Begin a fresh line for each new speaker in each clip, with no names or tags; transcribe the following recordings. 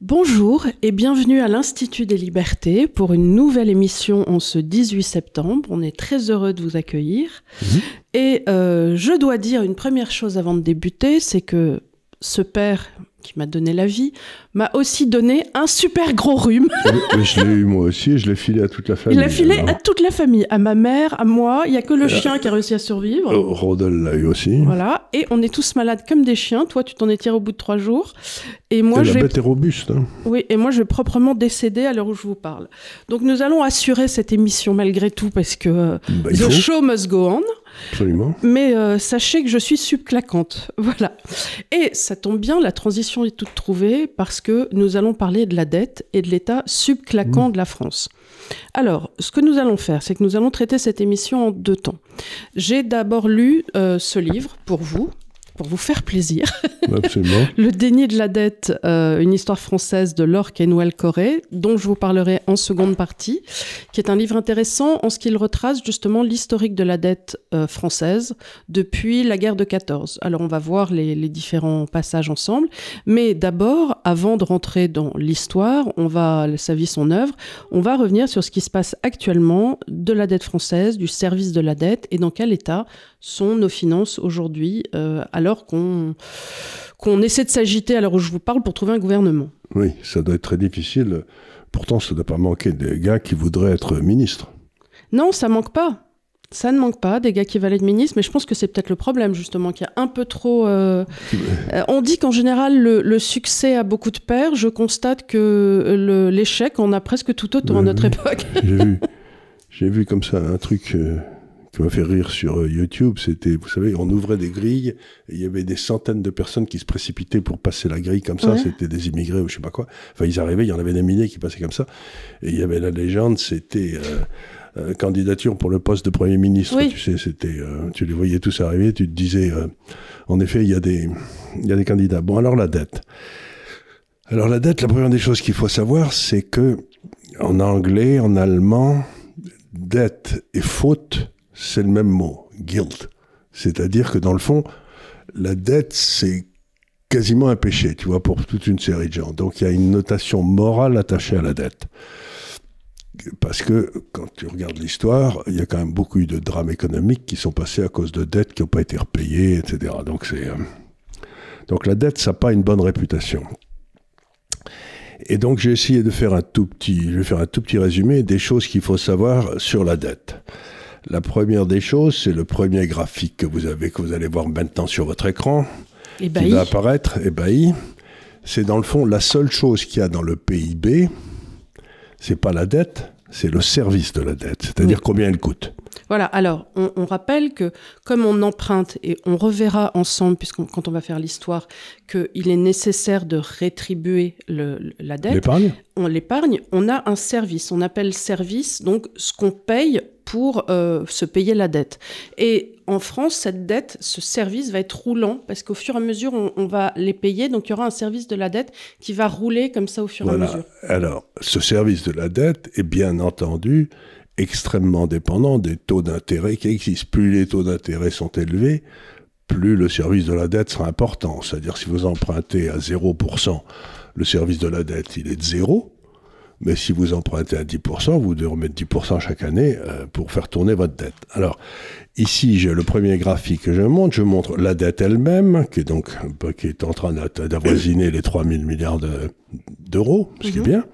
Bonjour et bienvenue à l'Institut des Libertés pour une nouvelle émission en ce 18 septembre. On est très heureux de vous accueillir. Et je dois dire une première chose avant de débuter, c'est que ce père qui m'a donné la vie m'a aussi donné un super gros rhume.
Mais je l'ai eu moi aussi et je l'ai filé à toute la famille.
Il l'a filé à toute la famille, à ma mère, à moi. Il n'y a que le chien qui a réussi à survivre.
Rodel l'a eu aussi.
Voilà. Et on est tous malades comme des chiens. Toi, tu t'en es tiré au bout de 3 jours. Et moi,
la bête est robuste. Hein.
Oui, et moi, je vais proprement décéder à l'heure où je vous parle. Donc, nous allons assurer cette émission malgré tout parce que the show must go on.
Absolument.
Mais sachez que je suis subclaquante. Voilà. Et ça tombe bien, la transition est toute trouvée parce que nous allons parler de la dette et de l'état subclaquant de la France. Alors, ce que nous allons faire, c'est que nous allons traiter cette émission en 2 temps. J'ai d'abord lu ce livre pour vous faire plaisir.
Absolument.
Le déni de la dette, une histoire française de Laure Kenouel-Corré, dont je vous parlerai en seconde partie, qui est un livre intéressant en ce qu'il retrace justement l'historique de la dette française depuis la guerre de 14. Alors on va voir les différents passages ensemble, mais d'abord, avant de rentrer dans l'histoire, sa vie, son œuvre, on va revenir sur ce qui se passe actuellement de la dette française, du service de la dette et dans quel état sont nos finances aujourd'hui, alors qu'on essaie de s'agiter à l'heure où je vous parle pour trouver un gouvernement.
Oui, ça doit être très difficile. Pourtant, ça ne doit pas manquer des gars qui voudraient être ministres.
Non, ça manque pas. Ça ne manque pas, des gars qui veulent être ministres, mais je pense que c'est peut-être le problème, justement, qu'il y a un peu trop... on dit qu'en général, le succès a beaucoup de pairs. Je constate que l'échec, on a presque tout autant à notre époque.
J'ai vu comme ça un truc... qui m'a fait rire sur YouTube, c'était, vous savez, on ouvrait des grilles, et il y avait des centaines de personnes qui se précipitaient pour passer la grille comme ça, ouais. C'était des immigrés ou je sais pas quoi. Enfin, ils arrivaient, il y en avait des milliers qui passaient comme ça, et il y avait la légende, c'était candidature pour le poste de Premier ministre, oui. Tu sais, c'était, tu les voyais tous arriver, tu te disais, en effet, il y a des candidats. Bon, alors la dette. Alors la dette, la première des choses qu'il faut savoir, c'est que, en anglais, en allemand, dette et faute, c'est le même mot, guilt. C'est-à-dire que dans le fond, la dette, c'est quasiment un péché, tu vois, pour toute une série de gens. Donc il y a une notation morale attachée à la dette. Parce que quand tu regardes l'histoire, il y a quand même beaucoup eu de drames économiques qui sont passés à cause de dettes qui n'ont pas été repayées, etc. Donc la dette, ça n'a pas une bonne réputation. Et donc j'ai essayé de faire un tout petit résumé des choses qu'il faut savoir sur la dette. La première des choses, c'est le premier graphique que vous allez voir maintenant sur votre écran, qui va apparaître, ébahi. C'est dans le fond la seule chose qu'il y a dans le PIB, c'est pas la dette, c'est le service de la dette, c'est-à-dire combien elle coûte.
Voilà, alors on rappelle que comme on emprunte, et on reverra ensemble, quand on va faire l'histoire, qu'il est nécessaire de rétribuer la dette. L'épargne, on a un service, on appelle service, donc ce qu'on paye pour se payer la dette. Et en France, cette dette, ce service va être roulant, parce qu'au fur et à mesure, on va les payer, donc il y aura un service de la dette qui va rouler comme ça au fur et à mesure.
Alors, ce service de la dette est bien entendu extrêmement dépendant des taux d'intérêt qui existent. Plus les taux d'intérêt sont élevés, plus le service de la dette sera important. C'est-à-dire, si vous empruntez à 0%, le service de la dette, il est de 0. Mais si vous empruntez à 10%, vous devez remettre 10% chaque année pour faire tourner votre dette. Alors, ici, j'ai le premier graphique que je montre la dette elle-même, qui est en train d'avoisiner les 3 000 milliards d'euros, ce qui est bien.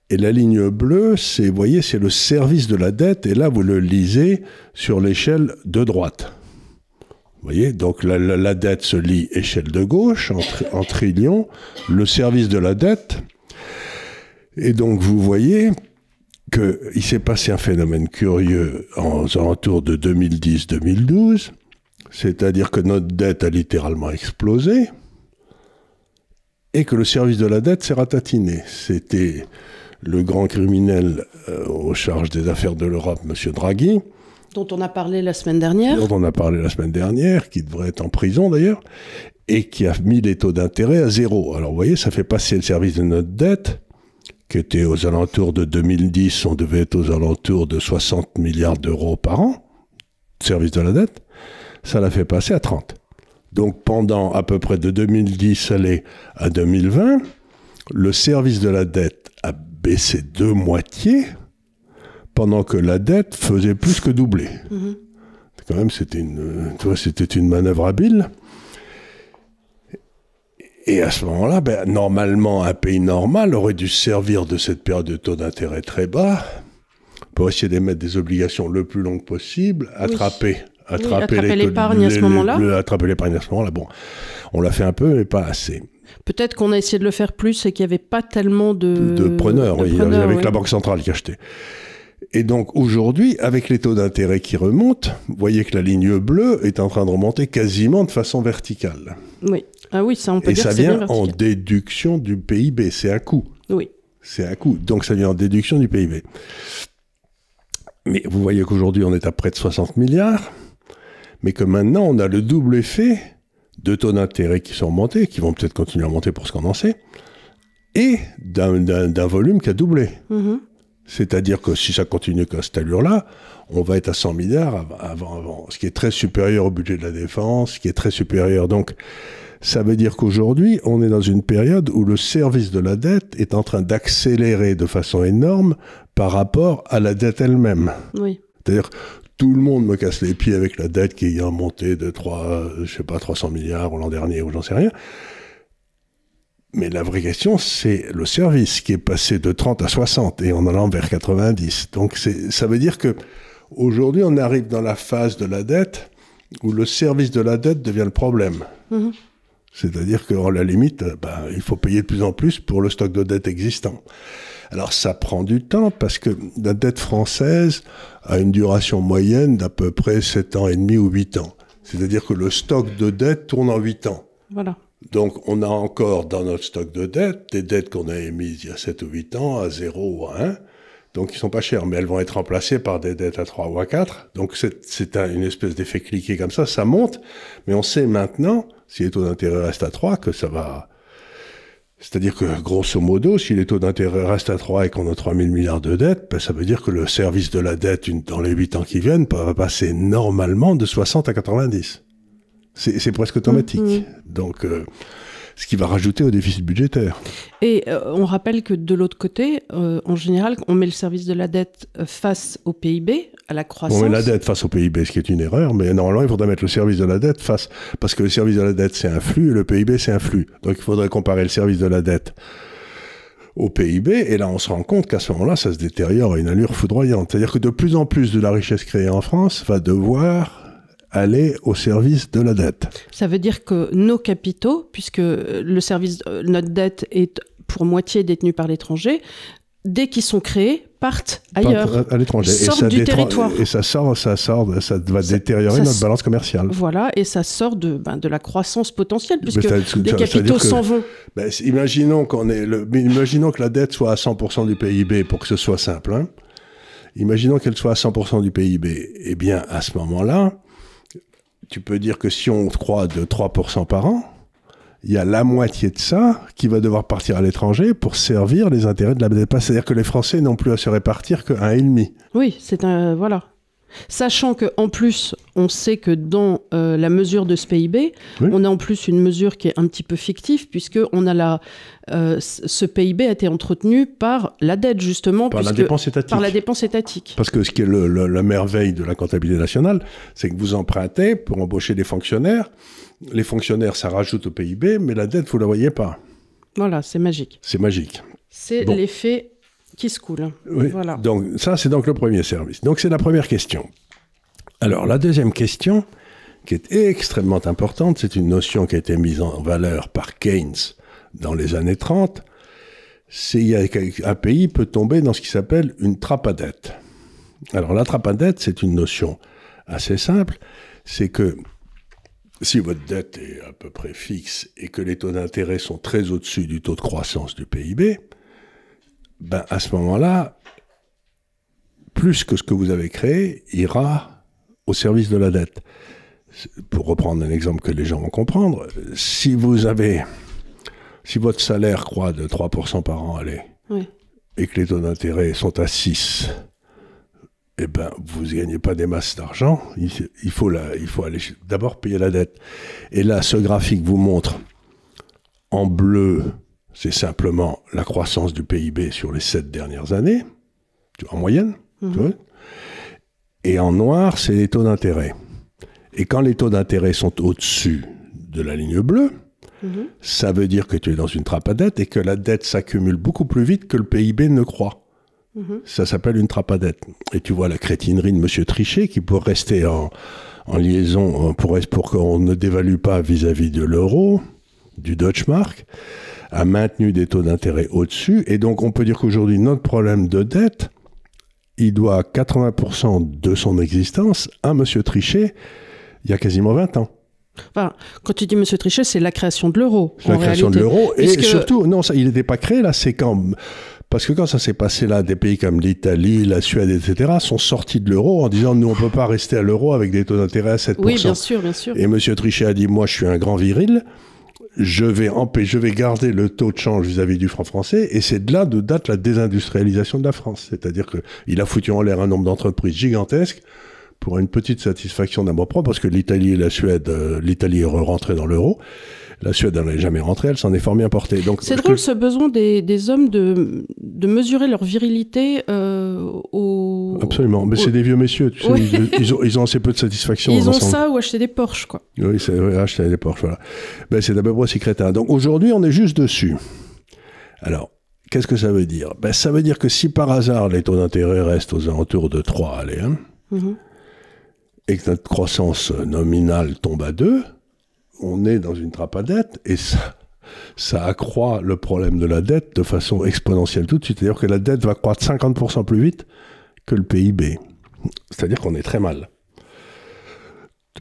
Et la ligne bleue, c'est le service de la dette, et là, vous le lisez sur l'échelle de droite. Vous voyez, donc la dette se lit échelle de gauche, en trillions, le service de la dette. Et donc, vous voyez qu'il s'est passé un phénomène curieux aux alentours de 2010-2012, c'est-à-dire que notre dette a littéralement explosé et que le service de la dette s'est ratatiné. C'était le grand criminel aux charges des affaires de l'Europe, M. Draghi.
Dont on a parlé la semaine dernière.
Qui devrait être en prison d'ailleurs, et qui a mis les taux d'intérêt à 0. Alors vous voyez, ça fait passer le service de notre dette, qui était aux alentours de 2010, on devait être aux alentours de 60 milliards d'euros par an, service de la dette, ça l'a fait passer à 30. Donc pendant à peu près de 2010 à 2020, le service de la dette a baissé de moitié, pendant que la dette faisait plus que doubler. Quand même, c'était une manœuvre habile. Et à ce moment-là, normalement, un pays normal aurait dû se servir de cette période de taux d'intérêt très bas pour essayer d'émettre des obligations le plus longues possible, attraper
l'épargne à ce moment-là.
Attraper l'épargne à ce moment-là. Bon, on l'a fait un peu, mais pas assez.
Peut-être qu'on a essayé de le faire plus et qu'il n'y avait pas tellement de
preneurs. Il y avait que la Banque centrale qui achetait. Et donc aujourd'hui, avec les taux d'intérêt qui remontent, vous voyez que la ligne bleue est en train de remonter quasiment de façon verticale.
Oui. Ah oui, ça on peut dire que c'est bien vertical.
Et ça vient en déduction du PIB, c'est un coût.
Oui.
C'est un coût, donc ça vient en déduction du PIB. Mais vous voyez qu'aujourd'hui on est à près de 60 milliards, mais que maintenant on a le double effet de taux d'intérêt qui sont montés, qui vont peut-être continuer à monter pour ce qu'on en sait, et d'un volume qui a doublé. C'est-à-dire que si ça continue à cette allure-là, on va être à 100 milliards avant, ce qui est très supérieur au budget de la défense, ce qui est très supérieur. Donc, ça veut dire qu'aujourd'hui, on est dans une période où le service de la dette est en train d'accélérer de façon énorme par rapport à la dette elle-même.
Oui.
C'est-à-dire, tout le monde me casse les pieds avec la dette qui est en montée de 300 milliards l'an dernier ou j'en sais rien. Mais la vraie question, c'est le service qui est passé de 30 à 60 et en allant vers 90. Donc ça veut dire que aujourd'hui, on arrive dans la phase de la dette où le service de la dette devient le problème. C'est-à-dire qu'à la limite, il faut payer de plus en plus pour le stock de dette existant. Alors ça prend du temps parce que la dette française a une duration moyenne d'à peu près 7 ans et demi ou 8 ans. C'est-à-dire que le stock de dette tourne en 8 ans.
Voilà.
Donc, on a encore dans notre stock de dettes, des dettes qu'on a émises il y a 7 ou 8 ans, à 0 ou à 1. Donc, ils sont pas chers, mais elles vont être remplacées par des dettes à 3 ou à 4. Donc, c'est une espèce d'effet cliquet comme ça monte. Mais on sait maintenant, si les taux d'intérêt restent à 3, que ça va... C'est-à-dire que, grosso modo, si les taux d'intérêt restent à 3 et qu'on a 3 000 milliards de dettes, ça veut dire que le service de la dette, dans les 8 ans qui viennent, va passer normalement de 60 à 90. C'est presque automatique. Donc, ce qui va rajouter au déficit budgétaire.
Et on rappelle que de l'autre côté, en général, on met le service de la dette face au PIB, à la croissance.
On met la dette face au PIB, ce qui est une erreur, mais normalement, il faudrait mettre le service de la dette face... Parce que le service de la dette, c'est un flux, et le PIB, c'est un flux. Donc, il faudrait comparer le service de la dette au PIB, et là, on se rend compte qu'à ce moment-là, ça se détériore à une allure foudroyante. C'est-à-dire que de plus en plus de la richesse créée en France va devoir aller au service de la dette.
Ça veut dire que nos capitaux, puisque le service, notre dette est pour moitié détenue par l'étranger, dès qu'ils sont créés, partent ailleurs,
à l'étranger,
sortent du territoire.
Et ça va détériorer notre balance commerciale.
Voilà, et ça sort de la croissance potentielle, puisque les capitaux s'en vont.
Imaginons que la dette soit à 100% du PIB pour que ce soit simple. Imaginons qu'elle soit à 100% du PIB. Eh bien, à ce moment-là, tu peux dire que si on croît de 3% par an, il y a la moitié de ça qui va devoir partir à l'étranger pour servir les intérêts de la dette. C'est-à-dire que les Français n'ont plus à se répartir que 1,5.
Oui, voilà. Sachant qu'en plus, on sait que dans la mesure de ce PIB, on a en plus une mesure qui est un petit peu fictive, puisqu'on a ce PIB a été entretenu par la dette, justement.
Par la dépense étatique.
Par la dépense étatique.
Parce que ce qui est la merveille de la comptabilité nationale, c'est que vous empruntez pour embaucher des fonctionnaires. Les fonctionnaires, ça rajoute au PIB, mais la dette, vous ne la voyez pas.
Voilà, c'est magique.
C'est magique.
C'est l'effet qui se coule.
Oui. Voilà. Donc ça, c'est donc le premier service. Donc c'est la première question. Alors la deuxième question, qui est extrêmement importante, c'est une notion qui a été mise en valeur par Keynes dans les années 30, c'est qu'un pays peut tomber dans ce qui s'appelle une trappe à dette. Alors la trappe à dette, c'est une notion assez simple, c'est que si votre dette est à peu près fixe et que les taux d'intérêt sont très au-dessus du taux de croissance du PIB, à ce moment-là, plus que ce que vous avez créé ira au service de la dette. Pour reprendre un exemple que les gens vont comprendre, si votre salaire croît de 3% par an, et que les taux d'intérêt sont à 6, vous ne gagnez pas des masses d'argent, il faut aller d'abord payer la dette. Et là, ce graphique vous montre en bleu c'est simplement la croissance du PIB sur les 7 dernières années, en moyenne. Tu vois. Et en noir, c'est les taux d'intérêt. Et quand les taux d'intérêt sont au-dessus de la ligne bleue, ça veut dire que tu es dans une trappe à dette et que la dette s'accumule beaucoup plus vite que le PIB ne croît. Ça s'appelle une trappe à dette. Et tu vois la crétinerie de M. Trichet qui, pour rester en liaison, pour qu'on ne dévalue pas vis-à-vis de l'euro, du Deutschmark, a maintenu des taux d'intérêt au-dessus. Et donc, on peut dire qu'aujourd'hui, notre problème de dette, il doit 80% de son existence à M. Trichet il y a quasiment 20 ans.
Enfin, quand tu dis M. Trichet, c'est la création de l'euro.
C'est la création de l'euro. Et surtout, non, ça, il n'était pas créé là, c'est quand... Parce que quand ça s'est passé là, des pays comme l'Italie, la Suède, etc., sont sortis de l'euro en disant, nous, on ne peut pas rester à l'euro avec des taux d'intérêt à 7%.
Oui, bien sûr, bien sûr.
Et M. Trichet a dit, moi, je suis un grand viril, je vais garder le taux de change vis-à-vis du franc français, et c'est de là de date la désindustrialisation de la France. C'est-à-dire qu'il a foutu en l'air un nombre d'entreprises gigantesques pour une petite satisfaction d'amour-propre, parce que l'Italie et la Suède, l'Italie est rentrée dans l'euro, la Suède n'en est jamais rentrée, elle s'en est fort bien portée.
C'est drôle ce besoin des hommes de mesurer leur virilité au...
Absolument, mais c'est des vieux messieurs, tu sais, oui. ils ont assez peu de satisfaction.
Ils ont ça ou acheter des Porsche, quoi.
Oui, c'est acheter des Porsche, voilà. Ben, c'est d'à peu près si crétin. Donc aujourd'hui, on est juste dessus. Alors, qu'est-ce que ça veut dire? Ben, ça veut dire que si par hasard les taux d'intérêt restent aux alentours de 3, allez, hein, et que notre croissance nominale tombe à 2, on est dans une trappe à dette, et ça accroît le problème de la dette de façon exponentielle tout de suite. C'est-à-dire que la dette va croître 50% plus vite que le PIB. C'est-à-dire qu'on est très mal.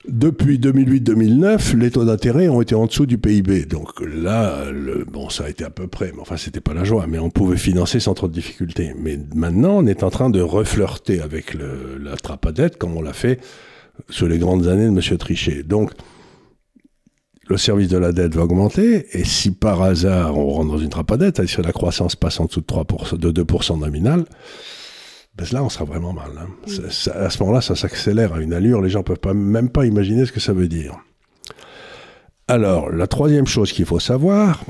Depuis 2008-2009, les taux d'intérêt ont été en dessous du PIB. Donc là, bon, ça a été à peu près, mais enfin, c'était pas la joie, mais on pouvait financer sans trop de difficultés. Mais maintenant, on est en train de reflirter avec la trappe à dette, comme on l'a fait sur les grandes années de M. Trichet. Donc, le service de la dette va augmenter, et si par hasard on rentre dans une trappe à dette, c'est-à-dire que la croissance passe en dessous de 2% nominal, ben là on sera vraiment mal. Hein. À ce moment-là, ça s'accélère à une allure, les gens ne peuvent même pas imaginer ce que ça veut dire. Alors, la troisième chose qu'il faut savoir,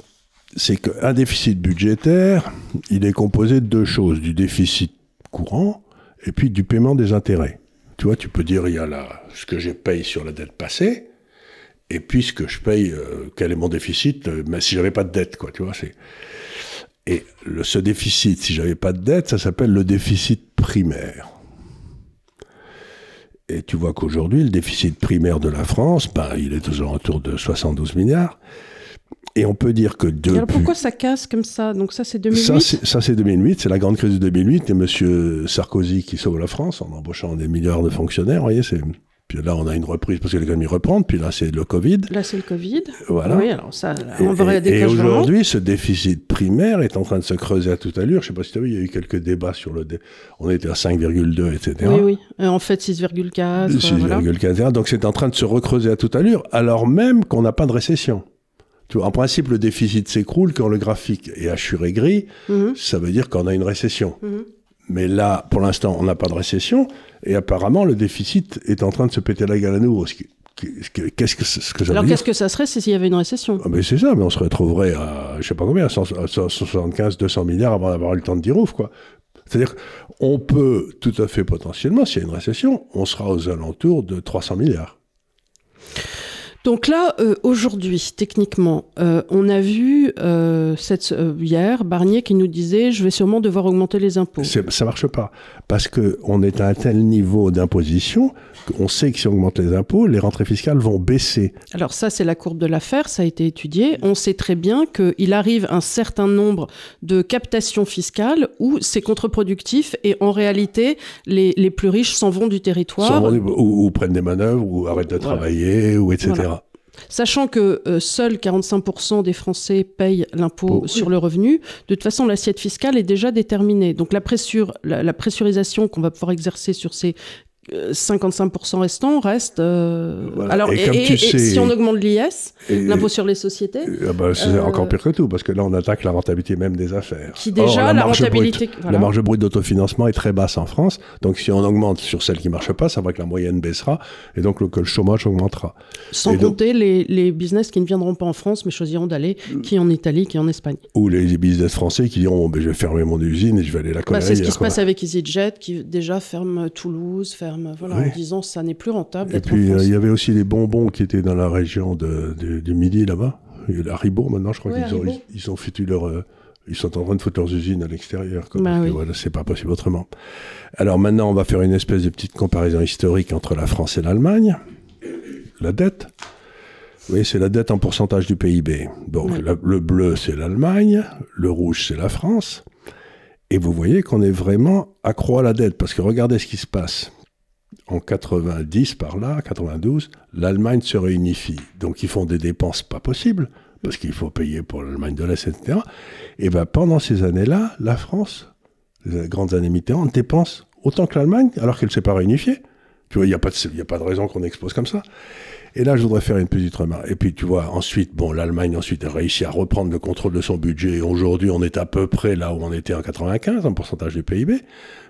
c'est qu'un déficit budgétaire, il est composé de deux choses, du déficit courant et puis du paiement des intérêts. Tu vois, tu peux dire, il y a ce que je paye sur la dette passée, et puis ce que je paye, quel est mon déficit, mais si j'avais pas de dette, quoi, tu vois, et ce déficit, si j'avais pas de dette, ça s'appelle le déficit primaire. Et tu vois qu'aujourd'hui, le déficit primaire de la France, ben, il est toujours autour de 72 milliards. Et on peut dire que depuis...
Alors pourquoi ça casse comme ça? Donc ça, c'est 2008?
Ça, c'est 2008, c'est la grande crise de 2008, et M. Sarkozy qui sauve la France en embauchant des milliards de fonctionnaires, vous voyez, Puis là, on a une reprise parce que l'économie reprend, puis là, c'est le Covid.
Là, c'est le Covid.
Voilà.
Oui, alors ça, on verrait des
Et aujourd'hui, ce déficit primaire est en train de se creuser à toute allure. Je ne sais pas si tu as vu, il y a eu quelques débats sur on était à 5,2, etc.
Oui. En fait, 6,4.
6,4, voilà. Donc c'est en train de se recreuser à toute allure, alors même qu'on n'a pas de récession. Tu vois, en principe, le déficit s'écroule quand le graphique est hachuré gris. Ça veut dire qu'on a une récession. Mais là, pour l'instant, on n'a pas de récession. Et apparemment, le déficit est en train de se péter la gueule à nouveau. Qu'est-ce que ça veut dire?
Alors, qu'est-ce que ça serait s'il y avait une récession?
Ah, mais c'est ça, mais on se retrouverait à, je sais pas combien, à 175, 200 milliards avant d'avoir eu le temps de dire ouf, quoi. C'est-à-dire qu'on peut tout à fait potentiellement, s'il y a une récession, on sera aux alentours de 300 milliards.
Donc là, aujourd'hui, techniquement, on a vu hier Barnier qui nous disait « je vais sûrement devoir augmenter les impôts ».
Ça marche pas, parce qu'on est à un tel niveau d'imposition qu'on sait que si on augmente les impôts, les rentrées fiscales vont baisser.
Alors ça, c'est la courbe de l'affaire, ça a été étudié. On sait très bien qu'il arrive un certain nombre de captations fiscales où c'est contre-productif et en réalité, les plus riches s'en vont du territoire.
Ou prennent des manœuvres, ou arrêtent de travailler, ou etc. Voilà.
Sachant que seuls 45% des Français payent l'impôt sur le revenu, de toute façon, l'assiette fiscale est déjà déterminée. Donc la pressurisation qu'on va pouvoir exercer sur ces 55% restants restent...
Voilà.
Alors,
et
si on augmente l'IS, l'impôt sur les sociétés...
c'est encore pire que tout, parce que là, on attaque la rentabilité même des affaires.
Qui déjà,
Or,
la rentabilité...
La marge brute d'autofinancement est très basse en France, donc si on augmente sur celle qui ne marche pas, ça va que la moyenne baissera, et donc que le chômage augmentera.
Sans compter les business qui ne viendront pas en France, mais choisiront d'aller qui en Italie, qui en Espagne.
Ou les business français qui diront, je vais fermer mon usine et je vais aller la coller
c'est ce qui se passe avec EasyJet, qui déjà ferme Toulouse,
oui.
en disant ça n'est plus rentable.
Et puis il y avait aussi les bonbons qui étaient dans la région du Midi là-bas. Haribo maintenant, je crois qu'ils ont foutu ils sont en train de foutre leurs usines à l'extérieur. Voilà, c'est pas possible autrement. Alors maintenant, on va faire une espèce de petite comparaison historique entre la France et l'Allemagne. La dette. Oui, c'est la dette en pourcentage du PIB. Donc le bleu, c'est l'Allemagne, le rouge, c'est la France. Et vous voyez qu'on est vraiment accro à la dette, parce que regardez ce qui se passe. En 90, par là, 92, l'Allemagne se réunifie. Donc ils font des dépenses pas possibles, parce qu'il faut payer pour l'Allemagne de l'Est, etc. Et bien pendant ces années-là, la France, les grandes années Mitterrand, dépense autant que l'Allemagne, alors qu'elle ne s'est pas réunifiée. Tu vois, il n'y a pas de raison qu'on expose comme ça. Et là, je voudrais faire une petite remarque. Et puis, tu vois, ensuite, l'Allemagne a réussi à reprendre le contrôle de son budget. Et aujourd'hui, on est à peu près là où on était en 95, en pourcentage du PIB.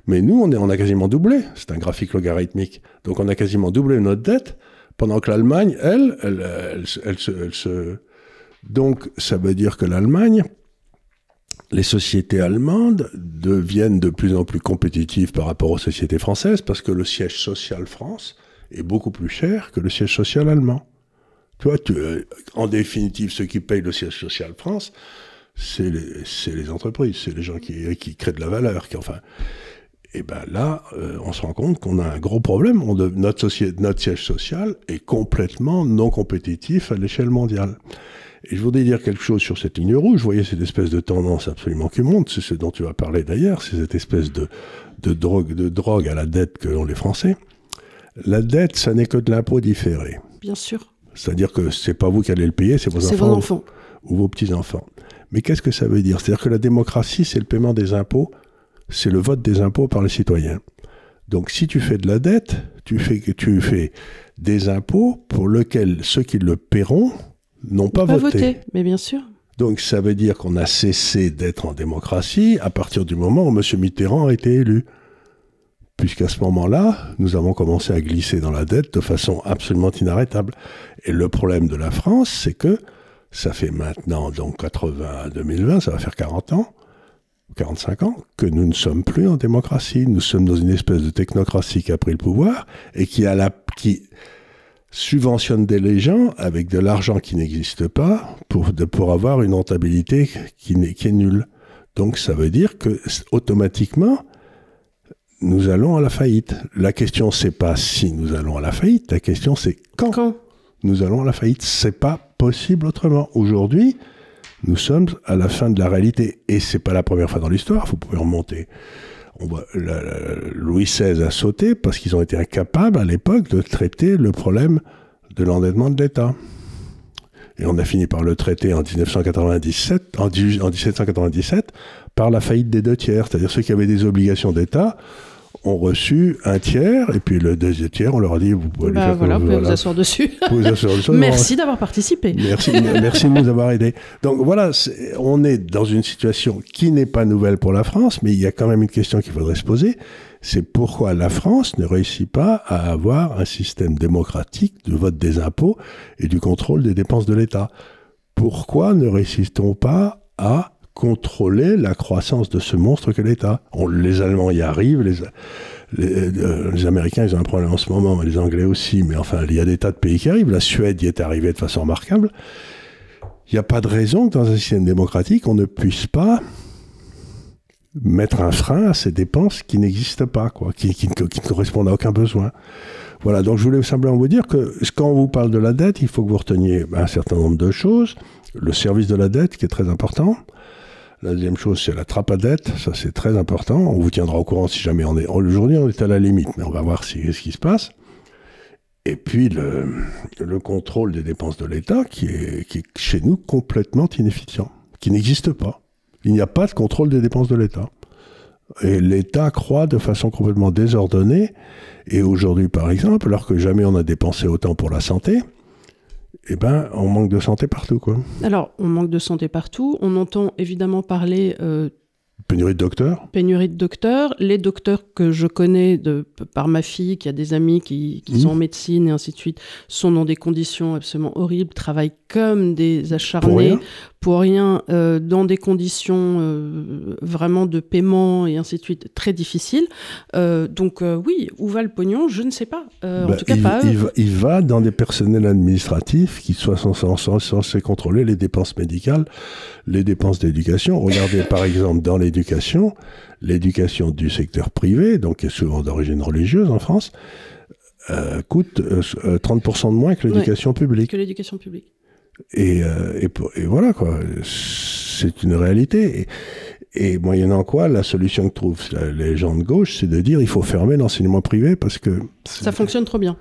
Mais nous, on a quasiment doublé. C'est un graphique logarithmique. Donc, on a quasiment doublé notre dette, pendant que l'Allemagne, elle se... Donc, ça veut dire que l'Allemagne, les sociétés allemandes deviennent de plus en plus compétitives par rapport aux sociétés françaises, parce que le siège social France est beaucoup plus cher que le siège social allemand. Tu vois, en définitive, ceux qui payent le siège social France, c'est les entreprises, c'est les gens qui créent de la valeur. Et bien là, on se rend compte qu'on a un gros problème. Notre siège social est complètement non compétitif à l'échelle mondiale. Et je voudrais dire quelque chose sur cette ligne rouge. Vous voyez cette espèce de tendance absolument qui monte, c'est ce dont tu vas parler d'ailleurs, c'est cette espèce de drogue à la dette que ont les Français. La dette, ça n'est que de l'impôt différé.
Bien sûr.
C'est-à-dire que c'est pas vous qui allez le payer, c'est vos enfants. Ou vos petits-enfants. Mais qu'est-ce que ça veut dire? C'est-à-dire que la démocratie, c'est le paiement des impôts, c'est le vote des impôts par les citoyens. Donc si tu fais de la dette, tu fais des impôts pour lesquels ceux qui le paieront n'ont pas voté.
Mais bien sûr.
Donc ça veut dire qu'on a cessé d'être en démocratie à partir du moment où M. Mitterrand a été élu. Puisqu'à ce moment-là, nous avons commencé à glisser dans la dette de façon absolument inarrêtable. Et le problème de la France, c'est que ça fait maintenant, donc 80 à 2020, ça va faire 40 ans, 45 ans, que nous ne sommes plus en démocratie. Nous sommes dans une espèce de technocratie qui a pris le pouvoir et qui subventionne des gens avec de l'argent qui n'existe pas pour avoir une rentabilité qui est nulle. Donc ça veut dire que automatiquement, nous allons à la faillite. La question, c'est pas si nous allons à la faillite, la question, c'est quand nous allons à la faillite. C'est pas possible autrement. Aujourd'hui, nous sommes à la fin de la réalité. Et c'est pas la première fois dans l'histoire, vous pouvez remonter. Louis XVI a sauté parce qu'ils ont été incapables, à l'époque, de traiter le problème de l'endettement de l'État. Et on a fini par le traiter en 1797, par la faillite des 2 tiers. C'est-à-dire ceux qui avaient des obligations d'État ont reçu 1 tiers, et puis le 2 tiers, on leur a dit, vous pouvez
vous vous asseoir dessus. Merci d'avoir participé.
Merci de nous avoir aidés. Donc voilà, on est dans une situation qui n'est pas nouvelle pour la France, mais il y a quand même une question qu'il faudrait se poser, c'est pourquoi la France ne réussit pas à avoir un système démocratique de vote des impôts et du contrôle des dépenses de l'État. Pourquoi ne réussit-on pas à contrôler la croissance de ce monstre qu'est l'État? Les Allemands y arrivent, les Américains, ils ont un problème en ce moment, mais les Anglais aussi, mais enfin, il y a des tas de pays qui arrivent. La Suède y est arrivée de façon remarquable. Il n'y a pas de raison que dans un système démocratique, on ne puisse pas mettre un frein à ces dépenses qui n'existent pas, qui ne correspondent à aucun besoin. Voilà, donc je voulais simplement vous dire que quand on vous parle de la dette, il faut que vous reteniez un certain nombre de choses. Le service de la dette, qui est très important. La deuxième chose, c'est la trappe à dette. Ça, c'est très important. On vous tiendra au courant si jamais on est... Aujourd'hui, on est à la limite, mais on va voir ce qui se passe. Et puis, le contrôle des dépenses de l'État, qui est chez nous complètement inefficient, qui n'existe pas. Il n'y a pas de contrôle des dépenses de l'État. Et l'État croît de façon complètement désordonnée. Et aujourd'hui, par exemple, alors que jamais on a dépensé autant pour la santé, eh ben, on manque de santé partout, quoi.
Alors, on manque de santé partout. On entend évidemment parler
pénurie de docteurs.
Pénurie de docteurs. Les docteurs que je connais par ma fille, qui a des amis qui sont en médecine et ainsi de suite, sont dans des conditions absolument horribles, travaillent comme des acharnés pour rien dans des conditions vraiment de paiement et ainsi de suite très difficiles. Donc oui, où va le pognon? Je ne sais pas. En tout cas, pas eux.
Il va dans des personnels administratifs qui soient censés contrôler les dépenses médicales, les dépenses d'éducation. Regardez par exemple dans l'éducation du secteur privé, donc qui est souvent d'origine religieuse en France, coûte 30% de moins que l'éducation publique.
Que l'éducation publique.
Et voilà, quoi. C'est une réalité. Et moyennant quoi, la solution que trouvent les gens de gauche, c'est de dire il faut fermer l'enseignement privé parce que...
Ça fonctionne trop bien.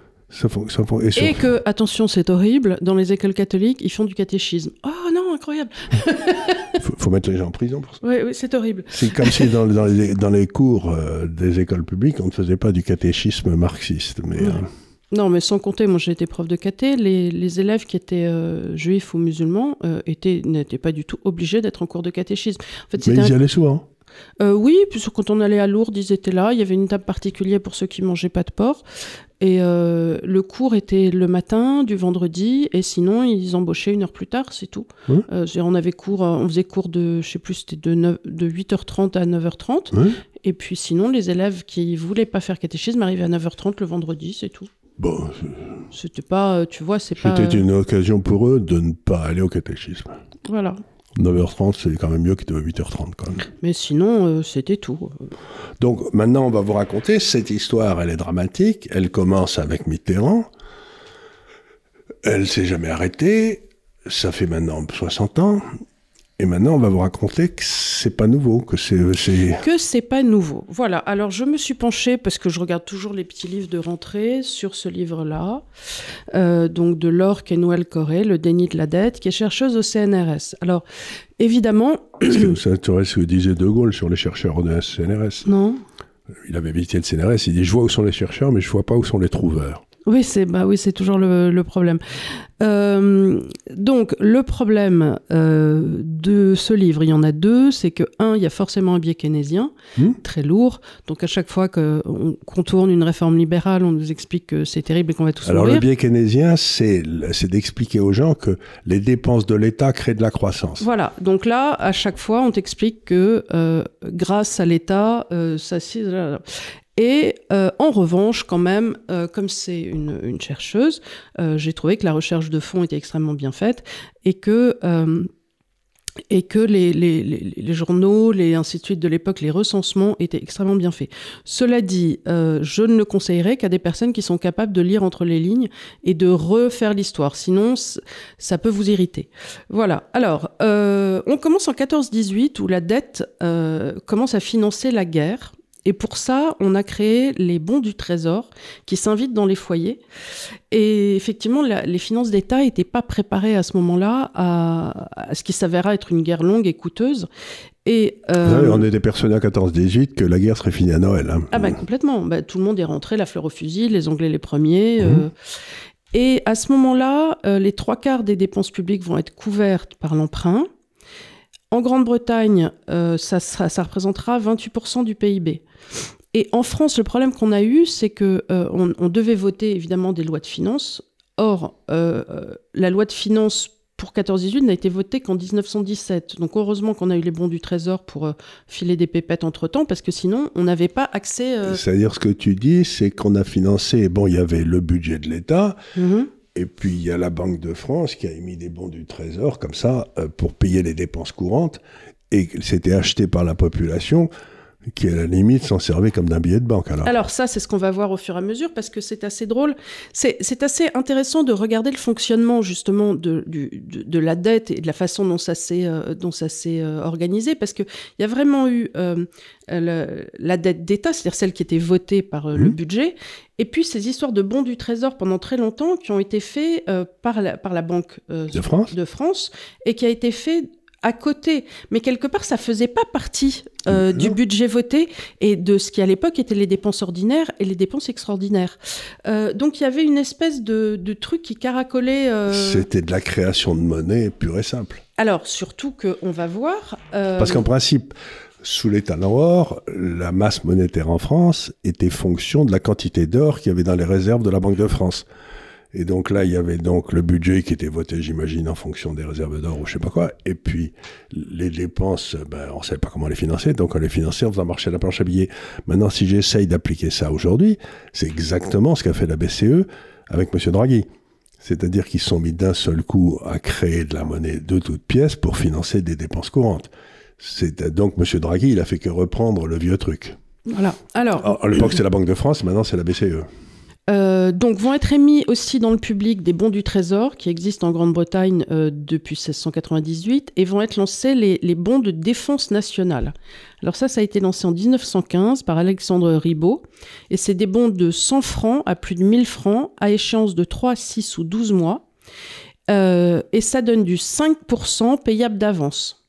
Et
que, attention, c'est horrible, dans les écoles catholiques, ils font du catéchisme. Oh non, incroyable.
faut mettre les gens en prison pour ça.
Oui, c'est horrible.
C'est comme si dans les cours des écoles publiques, on ne faisait pas du catéchisme marxiste. Mais,
Non, mais sans compter, moi j'ai été prof de caté, les élèves qui étaient juifs ou musulmans n'étaient pas du tout obligés d'être en cours de catéchisme. En fait,
mais ils y allaient souvent.
Oui, puis quand on allait à Lourdes, ils étaient là. Il y avait une table particulière pour ceux qui mangeaient pas de porc. Et le cours était le matin, du vendredi, et sinon ils embauchaient 1 heure plus tard, c'est tout. On faisait cours de, je sais plus, c'était de 8h30 à 9h30. Et puis sinon, les élèves qui voulaient pas faire catéchisme arrivaient à 9h30 le vendredi, c'est tout.
Bon,
c'était pas, tu vois, c'est pas...
C'était une occasion pour eux de ne pas aller au catéchisme.
Voilà.
9h30, c'est quand même mieux que 8h30 quand même.
Mais sinon, c'était tout.
Donc maintenant, on va vous raconter cette histoire, elle est dramatique, elle commence avec Mitterrand, elle s'est jamais arrêtée, ça fait maintenant 60 ans, et maintenant on va vous raconter que c'est pas nouveau, que c'est
pas nouveau. Voilà, alors je me suis penchée, parce que je regarde toujours les petits livres de rentrée, sur ce livre-là, donc de Laure Quennouel-Coré, Le déni de la dette, qui est chercheuse au CNRS. Alors, évidemment...
Est-ce que ça t'aurait ce que disait De Gaulle sur les chercheurs au CNRS?
Non.
Il avait visité le CNRS, il dit « Je vois où sont les chercheurs, mais je vois pas où sont les trouveurs ».
Oui, c'est toujours le problème. Donc, le problème de ce livre, il y en a deux. C'est que, il y a forcément un biais keynésien, très lourd. Donc, à chaque fois qu'on contourne une réforme libérale, on nous explique que c'est terrible et qu'on va tous mourir.
Alors, le biais keynésien, c'est d'expliquer aux gens que les dépenses de l'État créent de la croissance.
Voilà. Donc là, à chaque fois, on t'explique que grâce à l'État, ça... Et en revanche, quand même, comme c'est une chercheuse, j'ai trouvé que la recherche de fond était extrêmement bien faite et que les journaux, ainsi de suite de l'époque, les recensements étaient extrêmement bien faits. Cela dit, je ne le conseillerais qu'à des personnes qui sont capables de lire entre les lignes et de refaire l'histoire. Sinon, ça peut vous irriter. Voilà. Alors, on commence en 14-18 où la dette commence à financer la guerre. Et pour ça, on a créé les bons du Trésor qui s'invitent dans les foyers. Et effectivement, les finances d'État n'étaient pas préparées à ce moment-là à ce qui s'avéra être une guerre longue et coûteuse. Et
on était persuadés à 14-18 que la guerre serait finie à Noël. Hein.
Ah ben complètement. Tout le monde est rentré, la fleur au fusil, les Anglais les premiers. Et à ce moment-là, les 3/4 des dépenses publiques vont être couvertes par l'emprunt. En Grande-Bretagne, ça représentera 28% du PIB. Et en France, le problème qu'on a eu, c'est que on devait voter évidemment des lois de finances. Or, la loi de finances pour 14-18 n'a été votée qu'en 1917. Donc heureusement qu'on a eu les bons du Trésor pour filer des pépettes entre-temps, parce que sinon, on n'avait pas accès...
C'est-à-dire, ce que tu dis, c'est qu'on a financé... Bon, il y avait le budget de l'État... Et puis, il y a la Banque de France qui a émis des bons du Trésor, comme ça, pour payer les dépenses courantes. Et c'était acheté par la population, qui, à la limite, s'en servait comme d'un billet de banque.
Alors ça, c'est ce qu'on va voir au fur et à mesure, parce que c'est assez drôle. C'est assez intéressant de regarder le fonctionnement, justement, de la dette et de la façon dont ça s'est organisé, parce qu'il y a vraiment eu la dette d'État, c'est-à-dire celle qui était votée par le budget, et puis ces histoires de bons du Trésor pendant très longtemps qui ont été faits par la Banque de France et qui a été fait à côté. Mais quelque part, ça faisait pas partie du budget voté et de ce qui, à l'époque, étaient les dépenses ordinaires et les dépenses extraordinaires. Donc, il y avait une espèce de truc qui caracolait...
C'était de la création de monnaie pure et simple.
Alors, surtout qu'on va voir...
Parce qu'en principe, sous l'État Nord, la masse monétaire en France était fonction de la quantité d'or qu'il y avait dans les réserves de la Banque de France. Et donc là, il y avait donc le budget qui était voté, j'imagine, en fonction des réserves d'or ou je sais pas quoi. Et puis, les dépenses, on savait pas comment les financer. Donc, on les finançait en faisant marcher la planche à billets. Maintenant, si j'essaye d'appliquer ça aujourd'hui, c'est exactement ce qu'a fait la BCE avec M. Draghi. C'est-à-dire qu'ils sont mis d'un seul coup à créer de la monnaie de toutes pièces pour financer des dépenses courantes. Donc, M. Draghi, il a fait que reprendre le vieux truc.
Voilà. Alors,
à l'époque, c'est la Banque de France, maintenant, c'est la BCE.
Donc vont être émis aussi dans le public des bons du Trésor qui existent en Grande-Bretagne depuis 1698 et vont être lancés les bons de défense nationale. Alors ça a été lancé en 1915 par Alexandre Ribot et c'est des bons de 100 francs à plus de 1000 francs à échéance de 3, 6 ou 12 mois et ça donne du 5% payable d'avance.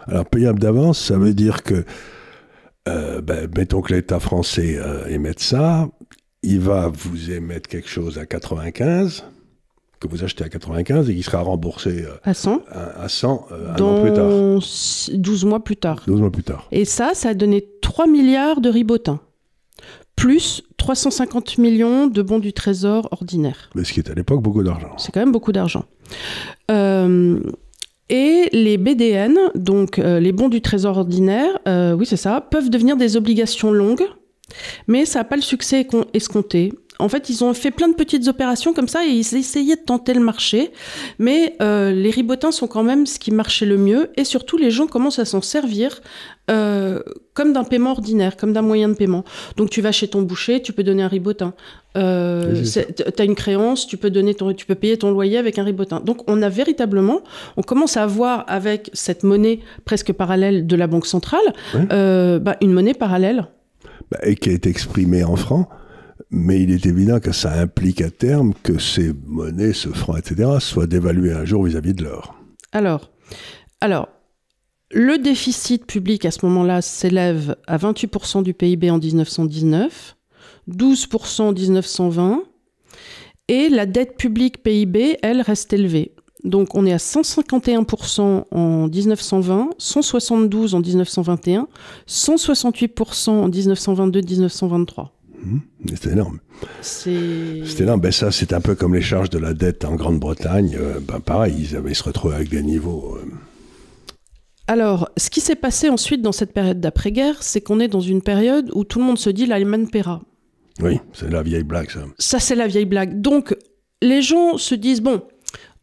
Alors payable d'avance, ça veut dire que mettons que l'État français émette ça, il va vous émettre quelque chose à 95, que vous achetez à 95 et qui sera remboursé
à 100,
un an plus tard.
12 mois plus tard.
12 mois plus tard.
Et ça a donné 3 milliards de ribotins, plus 350 millions de bons du Trésor ordinaires.
Mais ce qui est à l'époque beaucoup d'argent.
C'est quand même beaucoup d'argent. Et les BDN, donc les bons du Trésor ordinaire, oui c'est ça, peuvent devenir des obligations longues. Mais ça n'a pas le succès escompté. En fait, ils ont fait plein de petites opérations comme ça et ils essayaient de tenter le marché. Mais les ribotins sont quand même ce qui marchait le mieux. Et surtout, les gens commencent à s'en servir comme d'un paiement ordinaire, comme d'un moyen de paiement. Donc, tu vas chez ton boucher, tu peux donner un ribotin. Tu as une créance, tu peux payer ton loyer avec un ribotin. Donc, on commence à avoir avec cette monnaie presque parallèle de la Banque centrale, une monnaie parallèle.
Et qui est exprimé en francs, mais il est évident que ça implique à terme que ces monnaies, ce franc, etc., soient dévaluées un jour vis-à-vis de l'or.
Alors, le déficit public à ce moment-là s'élève à 28% du PIB en 1919, 12% en 1920, et la dette publique PIB, elle, reste élevée. Donc, on est à 151% en 1920, 172% en 1921, 168% en 1922-1923.
C'est énorme. C'est énorme. Ça, c'est un peu comme les charges de la dette en Grande-Bretagne. Pareil, ils avaient se retrouver avec des niveaux...
Alors, ce qui s'est passé ensuite dans cette période d'après-guerre, c'est qu'on est dans une période où tout le monde se dit l'Allemagne paiera.
Oui, c'est la vieille blague, ça. Ça,
c'est la vieille blague. Donc, les gens se disent, bon...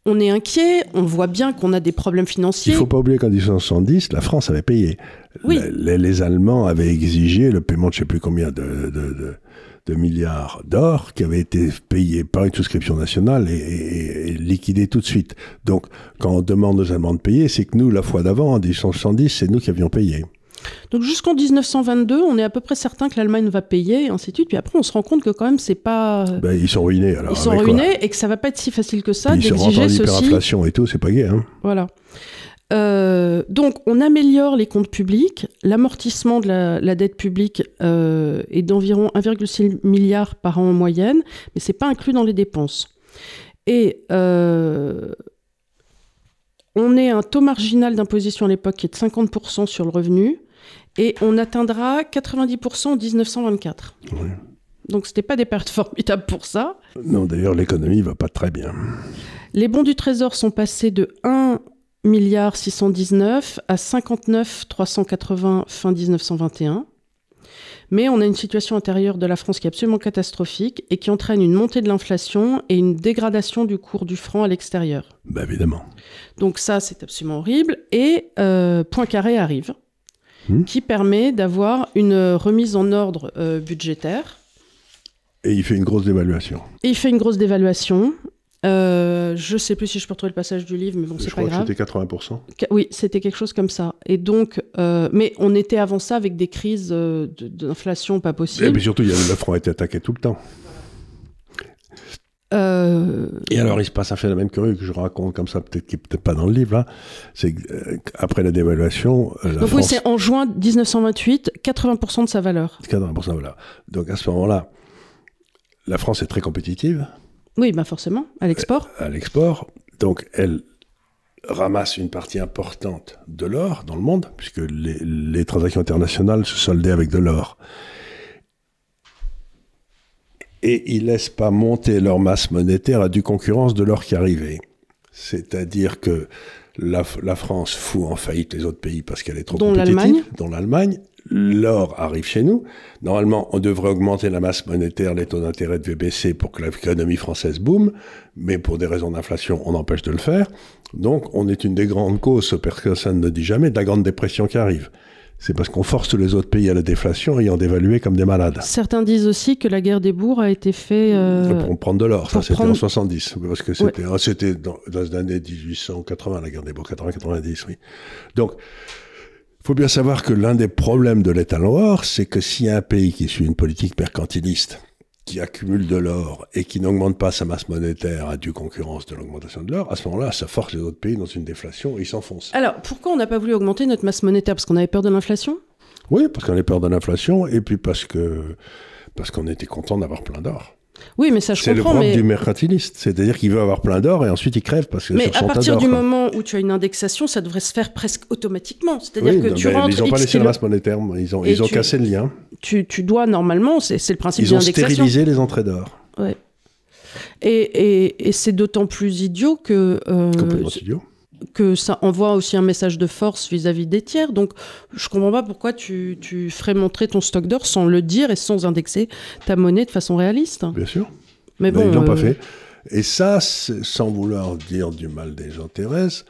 On est inquiet, on voit bien qu'on a des problèmes financiers.
Il ne faut pas oublier qu'en 1970, la France avait payé.
Oui.
Les Allemands avaient exigé le paiement de je ne sais plus combien de milliards d'or qui avait été payé par une souscription nationale et liquidé tout de suite. Donc, quand on demande aux Allemands de payer, c'est que nous, la fois d'avant, en 1970, c'est nous qui avions payé.
Donc jusqu'en 1922, on est à peu près certain que l'Allemagne va payer, et ainsi de suite. Puis après, on se rend compte que quand même, c'est pas...
ils sont ruinés. Alors,
ils sont ruinés et que ça va pas être si facile que ça d'exiger ceci.
Ils se rentrent en hyperinflation et tout, c'est pas gai. Hein.
Voilà. Donc, on améliore les comptes publics. L'amortissement de la dette publique est d'environ 1,6 milliard par an en moyenne, mais c'est pas inclus dans les dépenses. Et... on est à un taux marginal d'imposition à l'époque qui est de 50% sur le revenu et on atteindra 90% en 1924. Oui. Donc, ce n'était pas des pertes formidables pour ça.
Non, d'ailleurs, l'économie ne va pas très bien.
Les bons du Trésor sont passés de 1,619 à 59,380 fin 1921. Mais on a une situation intérieure de la France qui est absolument catastrophique et qui entraîne une montée de l'inflation et une dégradation du cours du franc à l'extérieur.
Évidemment.
Donc ça, c'est absolument horrible. Et Poincaré arrive, qui permet d'avoir une remise en ordre budgétaire.
Et il fait une grosse dévaluation.
Je ne sais plus si je peux retrouver le passage du livre, mais bon, c'est pas grave.
Je crois que c'était 80%.
Oui, c'était quelque chose comme ça. Et donc, mais on était avant ça avec des crises d'inflation pas possibles.
Et puis surtout, le franc était attaqué tout le temps. Et alors, il se passe un phénomène curieux que je raconte comme ça, peut-être qui n'est peut-être pas dans le livre, là. C'est qu'après la dévaluation, la
Donc
France...
oui, c'est en juin 1928, 80% de sa valeur.
80% de valeur. Donc à ce moment-là, la France est très compétitive.
Oui, bah forcément, à l'export.
À l'export. Donc elle ramasse une partie importante de l'or dans le monde, puisque les transactions internationales se soldaient avec de l'or. Et ils ne laissent pas monter leur masse monétaire à due concurrence de l'or qui arrivait. C'est-à-dire que la France fout en faillite les autres pays parce qu'elle est trop compétitive, dont l'Allemagne. L'or arrive chez nous. Normalement, on devrait augmenter la masse monétaire, les taux d'intérêt devaient baisser pour que l'économie française boom, mais pour des raisons d'inflation, on empêche de le faire. Donc, on est une des grandes causes, personne ne dit jamais, de la grande dépression qui arrive. C'est parce qu'on force tous les autres pays à la déflation ayant dévalué comme des malades.
Certains disent aussi que la guerre des bourgs a été faite...
Pour prendre de l'or, ça c'était en 70. Parce que c'était dans les années 1880, la guerre des bourgs, 80-90, oui. Donc, il faut bien savoir que l'un des problèmes de l'étalon or, c'est que s'il y a un pays qui suit une politique mercantiliste, qui accumule de l'or et qui n'augmente pas sa masse monétaire à due concurrence de l'augmentation de l'or, à ce moment-là, ça force les autres pays dans une déflation et ils s'enfoncent.
Alors, pourquoi on n'a pas voulu augmenter notre masse monétaire? Parce qu'on avait peur de l'inflation?
Oui, parce qu'on avait peur de l'inflation et puis parce qu'on était content d'avoir plein d'or.
Oui, mais ça, je comprends.
C'est le propre du mercantiliste. C'est-à-dire qu'il veut avoir plein d'or et ensuite il crève parce que
mais
sur son
à partir
tas
du
d'or,
moment où tu as une indexation, ça devrait se faire presque automatiquement. C'est-à-dire que tu rentres...
Ils n'ont pas laissé la masse monétaire. Ils ont cassé le lien.
Tu dois normalement, c'est le principe de
l'indexation.
l'indexation.
Ils ont stérilisé les entrées d'or.
Ouais. Et c'est d'autant plus idiot que...
Complètement idiot.
Que ça envoie aussi un message de force vis-à-vis des tiers. Donc, je comprends pas pourquoi tu ferais montrer ton stock d'or sans le dire et sans indexer ta monnaie de façon réaliste.
Bien sûr.
Mais bon,
ils l'ont pas fait. Et ça, sans vouloir dire du mal des gens, Thérèse,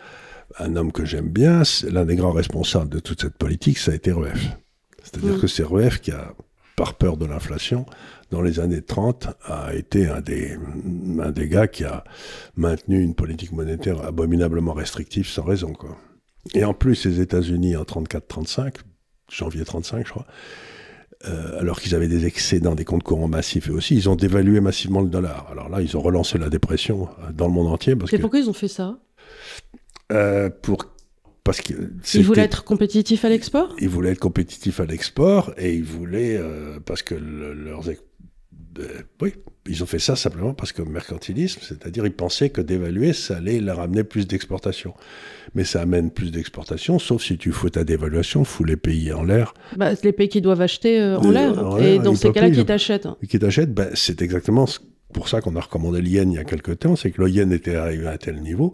un homme que j'aime bien, l'un des grands responsables de toute cette politique, ça a été REF. C'est-à-dire que c'est REF qui a, par peur de l'inflation, dans les années 30, a été un des gars qui a maintenu une politique monétaire abominablement restrictive sans raison, quoi. Et en plus, les États-Unis, en 34-35, janvier 35, je crois, alors qu'ils avaient des excédents, des comptes courants massifs et aussi, ils ont dévalué massivement le dollar. Alors là, ils ont relancé la dépression dans le monde entier.
Et pourquoi ils ont fait ça?
Parce que
ils voulaient être compétitifs à l'export?
Ils voulaient être compétitifs à l'export et ils voulaient, parce que oui, ils ont fait ça simplement parce que mercantilisme, c'est-à-dire ils pensaient que dévaluer, ça allait leur amener plus d'exportation. Mais ça amène plus d'exportation, sauf si tu fous ta dévaluation, fous les pays en l'air.
Bah, les pays qui doivent acheter en l'air. Et dans ces cas-là, qui t'achètent?
Qui t'achètent, ben, c'est exactement pour ça qu'on a recommandé l'yen il y a quelques temps, c'est que le yen était arrivé à un tel niveau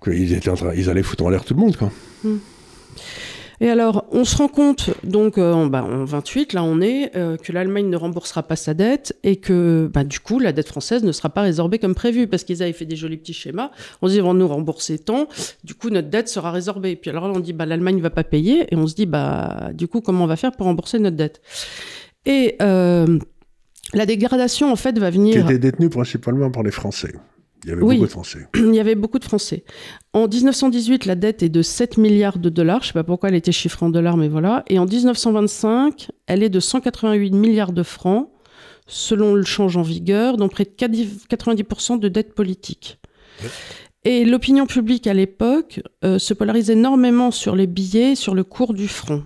qu'ils allaient foutre en l'air tout le monde, quoi.
Et alors, on se rend compte, donc en 28, là on est, que l'Allemagne ne remboursera pas sa dette et que du coup, la dette française ne sera pas résorbée comme prévu parce qu'ils avaient fait des jolis petits schémas. On se dit, ils vont nous rembourser tant, du coup, notre dette sera résorbée. Puis alors là, on dit, l'Allemagne ne va pas payer et on se dit, du coup, comment on va faire pour rembourser notre dette? Et la dégradation, en fait, va venir...
Qui était détenue principalement par les Français. Il y avait beaucoup de Français.
Il y avait beaucoup de Français. En 1918, la dette est de 7 milliards de dollars. Je ne sais pas pourquoi elle était chiffrée en dollars, mais voilà. Et en 1925, elle est de 188 milliards de francs, selon le change en vigueur, dont près de 90% de dette politique. Ouais. Et l'opinion publique à l'époque se polarise énormément sur les billets et sur le cours du franc.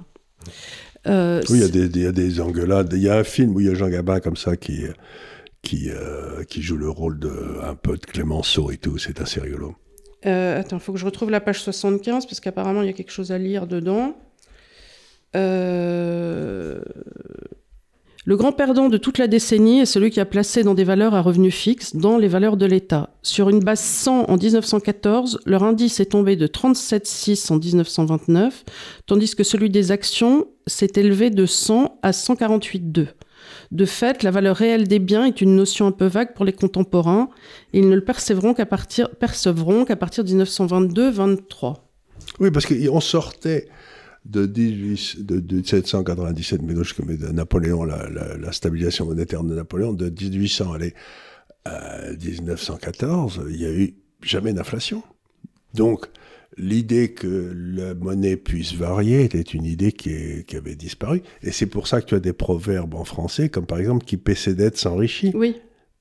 Oui, il y a des engueulades. Il y a un film où il y a Jean Gabin comme ça qui joue le rôle un peu de Clémenceau et tout, c'est assez rigolo.
Attends, il faut que je retrouve la page 75, parce qu'apparemment, il y a quelque chose à lire dedans. Le grand perdant de toute la décennie est celui qui a placé dans des valeurs à revenus fixes, dans les valeurs de l'État. Sur une base 100 en 1914, leur indice est tombé de 37,6 en 1929, tandis que celui des actions s'est élevé de 100 à 148,2. De fait, la valeur réelle des biens est une notion un peu vague pour les contemporains et ils ne le percevront qu'à partir de 1922-23.
Oui, parce qu'on sortait de 1797, mais de Napoléon, la stabilisation monétaire de Napoléon, de 1800 à 1914, il n'y a eu jamais d'inflation. Donc, l'idée que la monnaie puisse varier était une idée qui avait disparu. Et c'est pour ça que tu as des proverbes en français, comme par exemple « qui paie ses dettes s'enrichit ».
Oui.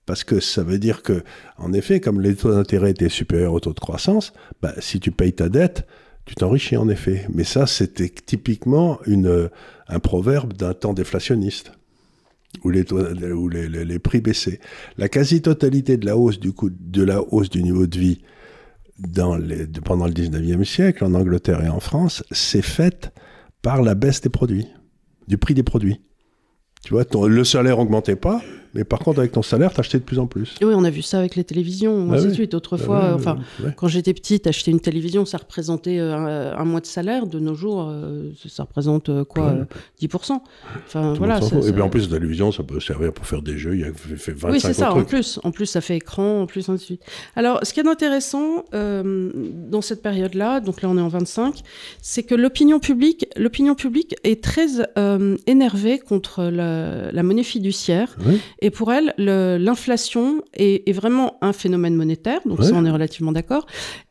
Parce que ça veut dire que, en effet, comme les taux d'intérêt étaient supérieurs au taux de croissance, si tu payes ta dette, tu t'enrichis en effet. Mais ça, c'était typiquement un proverbe d'un temps déflationniste, où les prix baissaient. La quasi-totalité de la hausse du niveau de vie pendant le 19e siècle, en Angleterre et en France, s'est faite par la baisse des produits, du prix des produits. Tu vois, le salaire n'augmentait pas, mais par contre, avec ton salaire, t'achetais de plus en plus.
Oui, on a vu ça avec les télévisions, ainsi de suite. Autrefois, quand j'étais petite, acheter une télévision, ça représentait un mois de salaire. De nos jours, ça représente 10%. Enfin, voilà.
Et bien en plus, la télévision, ça peut servir pour faire des jeux. Il y a fait 25
oui, c'est ça.
trucs.
En plus, ça fait écran, en plus, ainsi de suite. Alors, ce qui est intéressant dans cette période-là, donc là, on est en 25, c'est que l'opinion publique est très énervée contre la monnaie fiduciaire. Oui. Et pour elle, l'inflation est vraiment un phénomène monétaire, donc ça, on est relativement d'accord.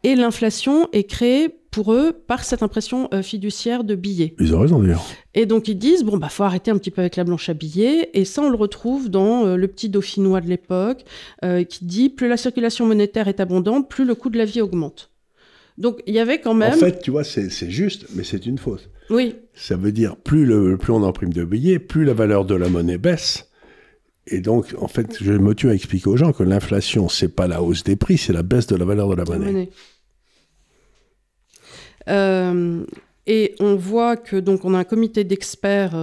Et l'inflation est créée pour eux par cette impression fiduciaire de billets.
Ils ont raison d'ailleurs.
Et donc ils disent, faut arrêter un petit peu avec la planche à billets. Et ça, on le retrouve dans le petit dauphinois de l'époque, qui dit, plus la circulation monétaire est abondante, plus le coût de la vie augmente. Donc il y avait quand même...
En fait, tu vois, c'est juste, mais c'est une faute.
Oui.
Ça veut dire, plus on imprime de billets, plus la valeur de la monnaie baisse. Et donc, en fait, je me tue à expliquer aux gens que l'inflation, c'est pas la hausse des prix, c'est la baisse de la valeur de la monnaie.
Et on voit que donc on a un comité d'experts,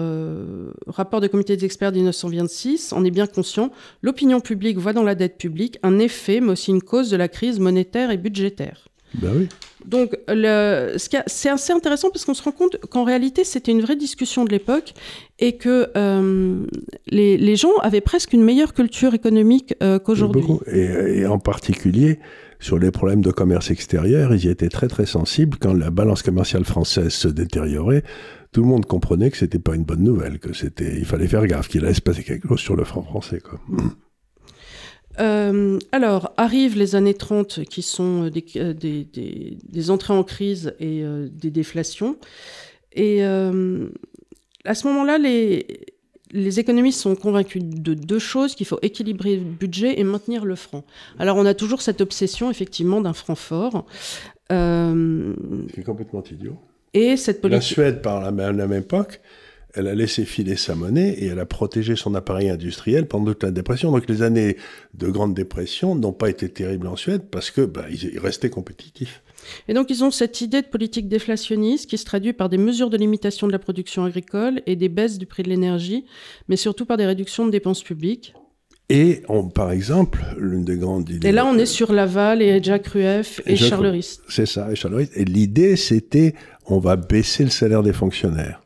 rapport de comité d'experts de 1926, on est bien conscient, l'opinion publique voit dans la dette publique un effet, mais aussi une cause de la crise monétaire et budgétaire.
Ben oui.
Donc, c'est assez intéressant parce qu'on se rend compte qu'en réalité, c'était une vraie discussion de l'époque et que les gens avaient presque une meilleure culture économique qu'aujourd'hui.
Et en particulier, sur les problèmes de commerce extérieur, ils y étaient très très sensibles. Quand la balance commerciale française se détériorait, tout le monde comprenait que c'était pas une bonne nouvelle, il fallait faire gaffe, qu'il allait se passer quelque chose sur le franc français, quoi.
Alors, arrivent les années 30 qui sont des entrées en crise et des déflations. Et à ce moment-là, les économistes sont convaincus de deux choses, qu'il faut équilibrer le budget et maintenir le franc. Alors, on a toujours cette obsession, effectivement, d'un franc fort.
C'est complètement idiot.
Et cette politique...
La Suède, par la même époque, elle a laissé filer sa monnaie et elle a protégé son appareil industriel pendant toute la dépression. Donc les années de grande dépression n'ont pas été terribles en Suède parce que ils restaient compétitifs.
Et donc ils ont cette idée de politique déflationniste qui se traduit par des mesures de limitation de la production agricole et des baisses du prix de l'énergie, mais surtout par des réductions de dépenses publiques.
Et par exemple, l'une des grandes idées...
Et là, on est sur Laval et Jacques Rueff et Charles Rist.
C'est ça, et Charles Rist. Et l'idée, c'était, on va baisser le salaire des fonctionnaires.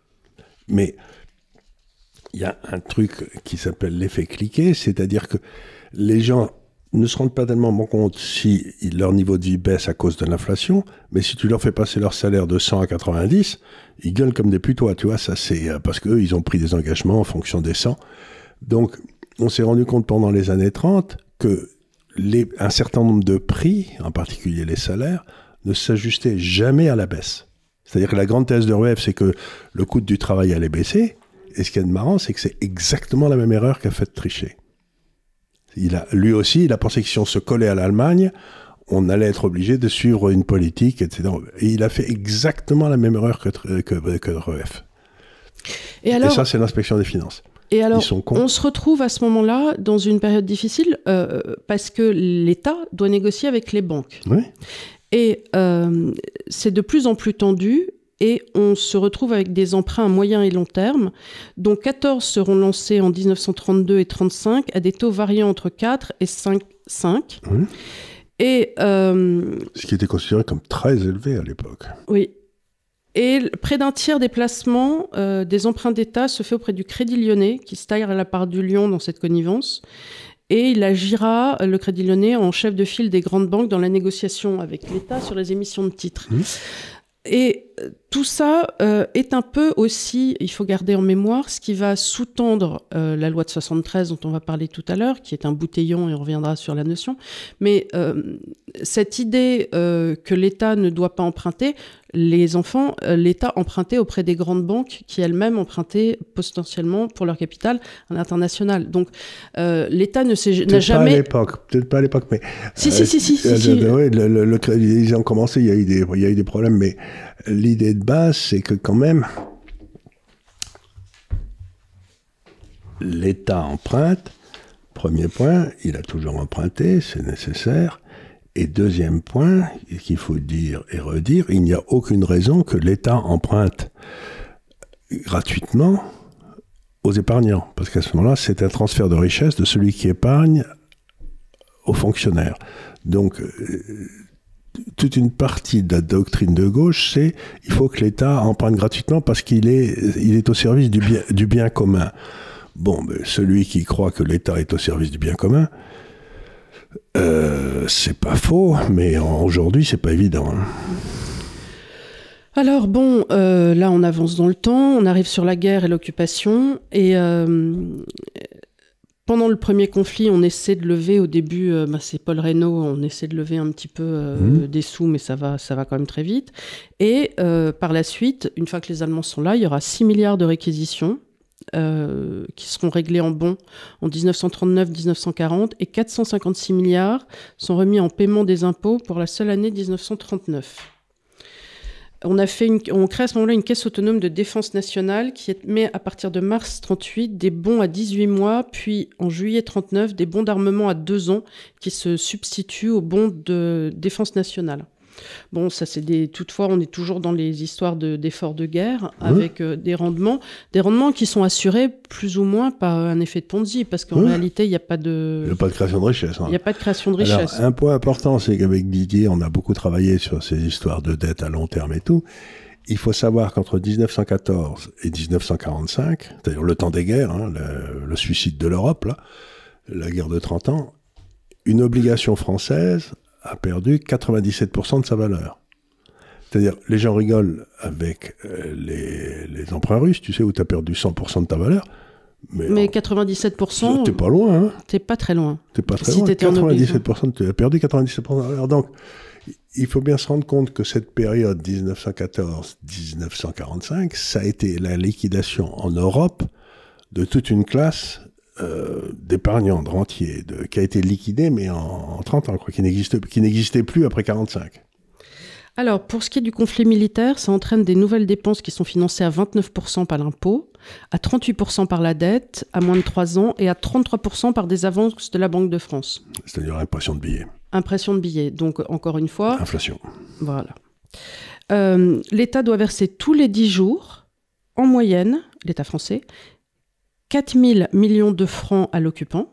Mais il y a un truc qui s'appelle l'effet cliquet, c'est-à-dire que les gens ne se rendent pas tellement compte si leur niveau de vie baisse à cause de l'inflation, mais si tu leur fais passer leur salaire de 100 à 90, ils gueulent comme des putois, tu vois, ça c'est parce qu'eux, ils ont pris des engagements en fonction des 100. Donc, on s'est rendu compte pendant les années 30 que un certain nombre de prix, en particulier les salaires, ne s'ajustaient jamais à la baisse. C'est-à-dire que la grande thèse de Rueff, c'est que le coût du travail allait baisser. Et ce qui est marrant, c'est que c'est exactement la même erreur qu'a fait Trichet. Lui aussi, il a pensé que si on se collait à l'Allemagne, on allait être obligé de suivre une politique, etc. Et il a fait exactement la même erreur que Rueff. Et ça, c'est l'inspection des finances.
Et alors, on se retrouve à ce moment-là dans une période difficile parce que l'État doit négocier avec les banques.
Oui.
Et c'est de plus en plus tendu et on se retrouve avec des emprunts à moyen et long terme, dont 14 seront lancés en 1932 et 1935 à des taux variant entre 4 et 5,5. Oui. Et,
ce qui était considéré comme très élevé à l'époque.
Oui. Et près d'un tiers des placements des emprunts d'État se fait auprès du Crédit Lyonnais, qui se taille à la part du Lyon dans cette connivence. Et il agira, le Crédit Lyonnais, en chef de file des grandes banques dans la négociation avec l'État sur les émissions de titres. Et tout ça est un peu aussi, il faut garder en mémoire, ce qui va sous-tendre la loi de 73 dont on va parler tout à l'heure, qui est un bouteillon, et on reviendra sur la notion. Mais cette idée que l'État ne doit pas emprunter, les enfants, l'État empruntait auprès des grandes banques qui elles-mêmes empruntaient potentiellement pour leur capital à l'international. Donc l'État n'a jamais...
Peut-être pas à l'époque, mais...
Si.
Oui, ils ont commencé, il y a eu des problèmes, mais l'idée de base, c'est que quand même, l'État emprunte. Premier point, il a toujours emprunté, c'est nécessaire. Et deuxième point, qu'il faut dire et redire, il n'y a aucune raison que l'État emprunte gratuitement aux épargnants. Parce qu'à ce moment-là, c'est un transfert de richesse de celui qui épargne aux fonctionnaires. Donc, toute une partie de la doctrine de gauche, c'est il faut que l'État emprunte gratuitement parce qu'il est au service du bien commun. Bon, ben, celui qui croit que l'État est au service du bien commun, c'est pas faux, mais aujourd'hui, c'est pas évident. Hein.
Alors bon, là on avance dans le temps, on arrive sur la guerre et l'occupation, et pendant le premier conflit, on essaie de lever au début, c'est Paul Reynaud, on essaie de lever un petit peu des sous, mais ça va quand même très vite. Et par la suite, une fois que les Allemands sont là, il y aura 6 milliards de réquisitions. Qui seront réglés en bons en 1939-1940 et 456 milliards sont remis en paiement des impôts pour la seule année 1939. On crée à ce moment-là une caisse autonome de défense nationale qui émet à partir de mars 38 des bons à 18 mois, puis en juillet 39 des bons d'armement à 2 ans qui se substituent aux bons de défense nationale. Bon, ça toutefois, on est toujours dans les histoires d'efforts de guerre avec des rendements qui sont assurés plus ou moins par un effet de Ponzi, parce qu'en réalité, il n'y a pas de...
Il n'y a pas de création de richesse.
Il n'y a pas de création de richesse.
Alors, un point important, c'est qu'avec Didier, on a beaucoup travaillé sur ces histoires de dette à long terme et tout. Il faut savoir qu'entre 1914 et 1945, c'est-à-dire le temps des guerres, hein, le suicide de l'Europe, là, la guerre de 30 ans, une obligation française a perdu 97% de sa valeur. C'est-à-dire, les gens rigolent avec les emprunts russes, tu sais, où tu as perdu 100% de ta valeur.
Mais 97%...
T'es pas loin, hein.
T'es pas très loin.
T'es pas très loin. 97%, tu as perdu 97% de la valeur. Donc, il faut bien se rendre compte que cette période 1914-1945, ça a été la liquidation en Europe de toute une classe d'épargnants, de rentiers, qui a été liquidé, mais en 30 ans, qui n'existait plus après 45.
Alors, pour ce qui est du conflit militaire, ça entraîne des nouvelles dépenses qui sont financées à 29% par l'impôt, à 38% par la dette, à moins de 3 ans, et à 33% par des avances de la Banque de France.
C'est-à-dire impression de billets.
Impression de billets. Donc, encore une fois...
Inflation.
Voilà. L'État doit verser tous les 10 jours, en moyenne, l'État français, 4 000 millions de francs à l'occupant.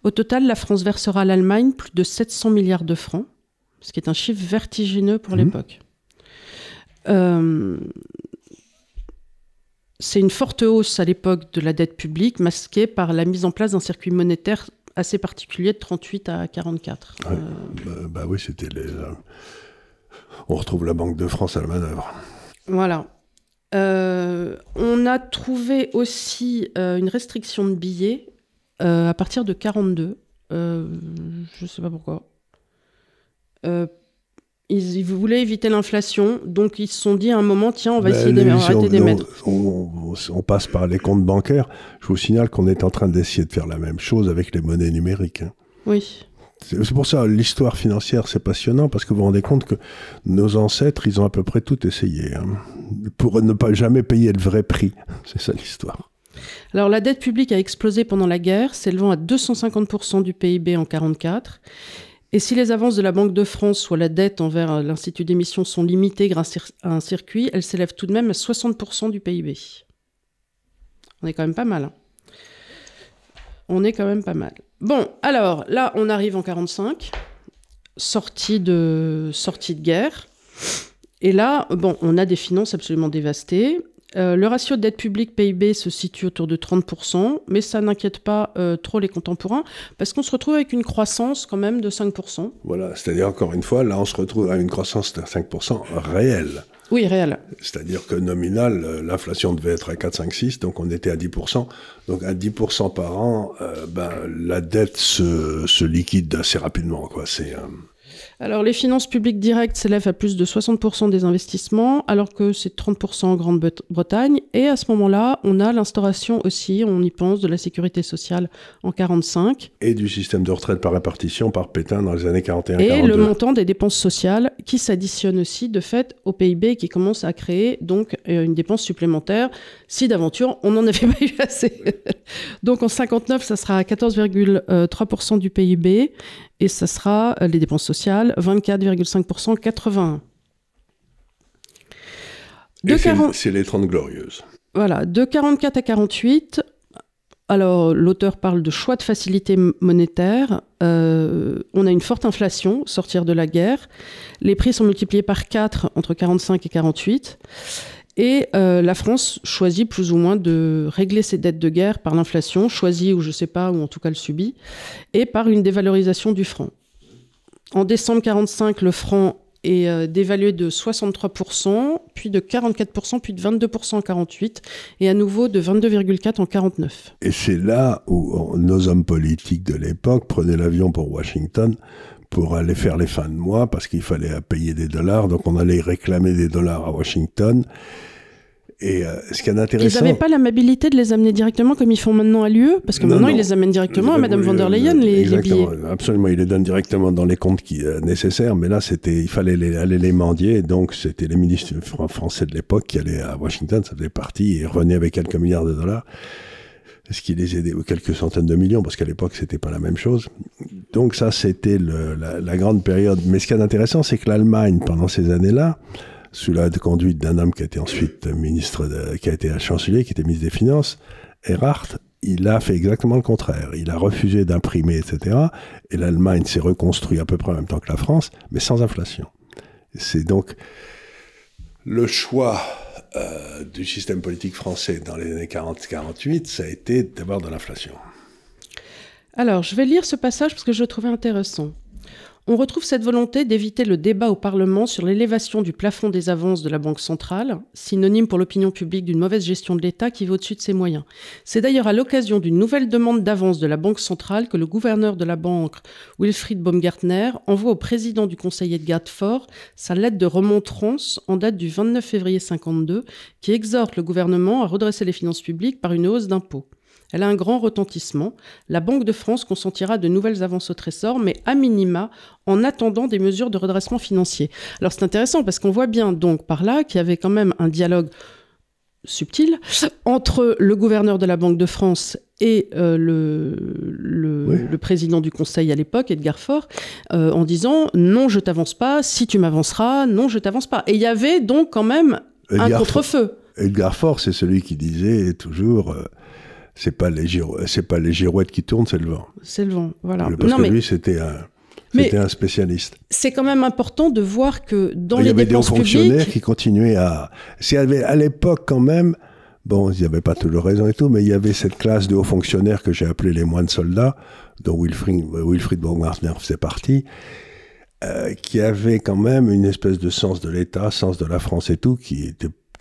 Au total, la France versera à l'Allemagne plus de 700 milliards de francs, ce qui est un chiffre vertigineux pour l'époque. C'est une forte hausse à l'époque de la dette publique, masquée par la mise en place d'un circuit monétaire assez particulier de 38 à 44.
Ouais, oui, c'était on retrouve la Banque de France à la manœuvre.
Voilà. On a trouvé aussi une restriction de billets à partir de 42. Je ne sais pas pourquoi. Ils voulaient éviter l'inflation, donc ils se sont dit à un moment, tiens, on va essayer d'arrêter d'émettre.
On passe par les comptes bancaires. Je vous signale qu'on est en train d'essayer de faire la même chose avec les monnaies numériques. Hein.
Oui.
C'est pour ça, l'histoire financière, c'est passionnant, parce que vous vous rendez compte que nos ancêtres, ils ont à peu près tout essayé, hein, pour ne pas jamais payer le vrai prix. C'est ça l'histoire.
Alors, la dette publique a explosé pendant la guerre, s'élevant à 250% du PIB en 1944. Et si les avances de la Banque de France, soit la dette envers l'Institut d'émission, sont limitées grâce à un circuit, elles s'élèvent tout de même à 60% du PIB. On est quand même pas mal. Hein. On est quand même pas mal. Bon, alors, là, on arrive en 1945, sortie de guerre. Et là, bon, on a des finances absolument dévastées. Le ratio de dette publique PIB se situe autour de 30%, mais ça n'inquiète pas trop les contemporains, parce qu'on se retrouve avec une croissance quand même de 5%.
Voilà, c'est-à-dire encore une fois, là on se retrouve à une croissance de 5% réelle.
Oui, réelle.
C'est-à-dire que nominal, l'inflation devait être à 4, 5, 6, donc on était à 10%. Donc à 10% par an, la dette se liquide assez rapidement, quoi.
Alors, les finances publiques directes s'élèvent à plus de 60% des investissements, alors que c'est 30% en Grande-Bretagne. Et à ce moment-là, on a l'instauration aussi, on y pense, de la sécurité sociale en 1945.
Et du système de retraite par répartition par Pétain dans les années 41-42.
Et le montant des dépenses sociales qui s'additionne aussi, de fait, au PIB qui commence à créer donc une dépense supplémentaire, si d'aventure on n'en avait pas eu assez. Donc en 1959, ça sera à 14,3% du PIB. Et ça sera, les dépenses sociales, 24,5% en 81.
C'est les 30 glorieuses.
Voilà, de 44 à 48, alors l'auteur parle de choix de facilité monétaire. On a une forte inflation, sortir de la guerre. Les prix sont multipliés par 4 entre 45 et 48. Et la France choisit plus ou moins de régler ses dettes de guerre par l'inflation, choisit ou je ne sais pas, ou en tout cas le subit, et par une dévalorisation du franc. En décembre 1945, le franc est dévalué de 63%, puis de 44%, puis de 22% en 1948, et à nouveau de 22,4% en 1949.
Et c'est là où nos hommes politiques de l'époque prenaient l'avion pour Washington pour aller faire les fins de mois, parce qu'il fallait payer des dollars, donc on allait réclamer des dollars à Washington. Et ce qui est intéressant...
Ils n'avaient pas l'amabilité de les amener directement comme ils font maintenant à l'UE, parce que maintenant ils les amènent directement à Madame von der Leyen, les billets.
Absolument, ils les donnent directement dans les comptes nécessaires, mais là il fallait aller les mendier, donc c'était les ministres français de l'époque qui allaient à Washington, ça faisait partie, et ils revenaient avec quelques milliards de dollars. Ce qui les aidait, ou quelques centaines de millions, parce qu'à l'époque, c'était pas la même chose. Donc ça, c'était la grande période. Mais ce qui est intéressant, c'est que l'Allemagne, pendant ces années-là, sous la conduite d'un homme qui a été ensuite qui a été chancelier, qui était ministre des Finances, Erhard, il a fait exactement le contraire. Il a refusé d'imprimer, etc. Et l'Allemagne s'est reconstruite à peu près en même temps que la France, mais sans inflation. C'est donc le choix du système politique français dans les années 40-48, ça a été d'abord de l'inflation.
Alors, je vais lire ce passage parce que je le trouvais intéressant. On retrouve cette volonté d'éviter le débat au Parlement sur l'élévation du plafond des avances de la Banque centrale, synonyme pour l'opinion publique d'une mauvaise gestion de l'État qui va au-dessus de ses moyens. C'est d'ailleurs à l'occasion d'une nouvelle demande d'avance de la Banque centrale que le gouverneur de la banque, Wilfried Baumgartner, envoie au président du Conseil Edgar Faure sa lettre de remontrance en date du 29 février 1952 qui exhorte le gouvernement à redresser les finances publiques par une hausse d'impôts. Elle a un grand retentissement. La Banque de France consentira de nouvelles avances au Trésor, mais à minima, en attendant des mesures de redressement financier. Alors c'est intéressant parce qu'on voit bien donc par là qu'il y avait quand même un dialogue subtil entre le gouverneur de la Banque de France et le président du Conseil à l'époque, Edgar Faure, en disant « non, je t'avance pas, si tu m'avanceras, non, je t'avance pas ». Et il y avait donc quand même un contre-feu.
Edgar Faure, c'est celui qui disait toujours... c'est pas les girouettes qui tournent, c'est le vent.
C'est le vent, voilà.
Parce que lui, c'était un spécialiste.
C'est quand même important de voir que dans
les dépenses publiques... Il y avait des hauts fonctionnaires qui continuaient à... À l'époque, quand même, bon, ils n'avaient pas toujours raison et tout, mais il y avait cette classe de hauts fonctionnaires que j'ai appelé les moines soldats, dont Wilfried Baumgartner faisait partie, qui avaient quand même une espèce de sens de l'État, sens de la France et tout, qui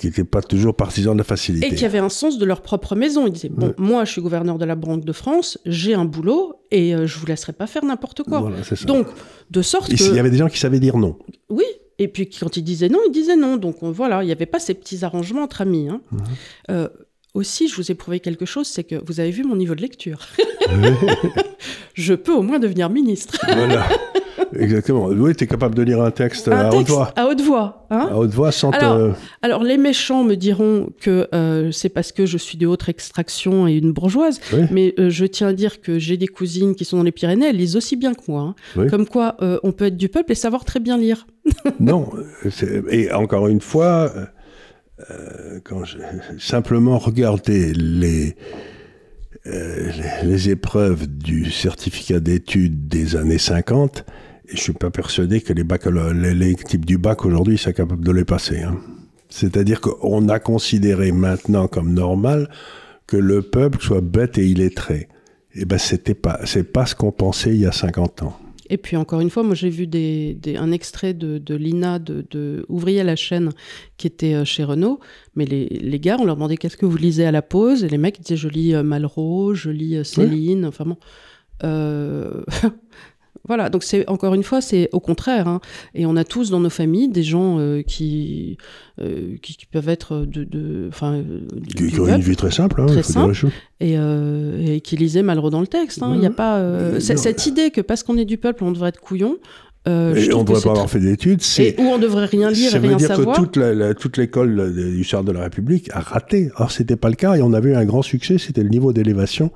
n'étaient pas toujours partisans de la facilité.
Et qui avaient un sens de leur propre maison. Ils disaient, bon, moi, je suis gouverneur de la Banque de France, j'ai un boulot, et je vous laisserai pas faire n'importe quoi.
Voilà, c'est ça.
Donc, de sorte que...
Il y avait des gens qui savaient dire non.
Oui, et puis quand ils disaient non, ils disaient non. Donc, voilà, il n'y avait pas ces petits arrangements entre amis. Hein. Aussi, je vous ai prouvé quelque chose, c'est que vous avez vu mon niveau de lecture. Je peux au moins devenir ministre.
Voilà. Exactement. Oui, tu es capable de lire un texte à haute voix.
À haute voix. Hein,
à haute voix, sans
alors, les méchants me diront que c'est parce que je suis de haute extraction et une bourgeoise, oui. Mais je tiens à dire que j'ai des cousines qui sont dans les Pyrénées, elles lisent aussi bien que moi. Hein. Oui. Comme quoi, on peut être du peuple et savoir très bien lire.
Non. Et encore une fois, quand j'ai simplement regardé les épreuves du certificat d'études des années 50, et je ne suis pas persuadé que les types du bac aujourd'hui sont capables de les passer. Hein. C'est-à-dire qu'on a considéré maintenant comme normal que le peuple soit bête et illettré. Eh ben, c'est pas ce qu'on pensait il y a 50 ans.
Et puis encore une fois, moi j'ai vu un extrait de Lina, de Ouvrier à la chaîne, qui était chez Renault. Mais les gars, on leur demandait qu'est-ce que vous lisez à la pause. Et les mecs disaient je lis Malraux, je lis Céline. Oui. Enfin bon. Voilà, donc encore une fois, c'est au contraire. Hein. Et on a tous dans nos familles des gens qui peuvent être
qui ont une vie très simple, hein,
très simple, et qui lisaient Malraux dans le texte. Hein. Il y a pas cette idée que parce qu'on est du peuple, on devrait être couillon.
Et on ne devrait pas avoir fait d'études.
Ou on devrait rien lire et rien savoir.
Ça veut dire que toute l'école du Sœurs de la République a raté. Or, ce n'était pas le cas et on avait eu un grand succès, c'était le niveau d'élévation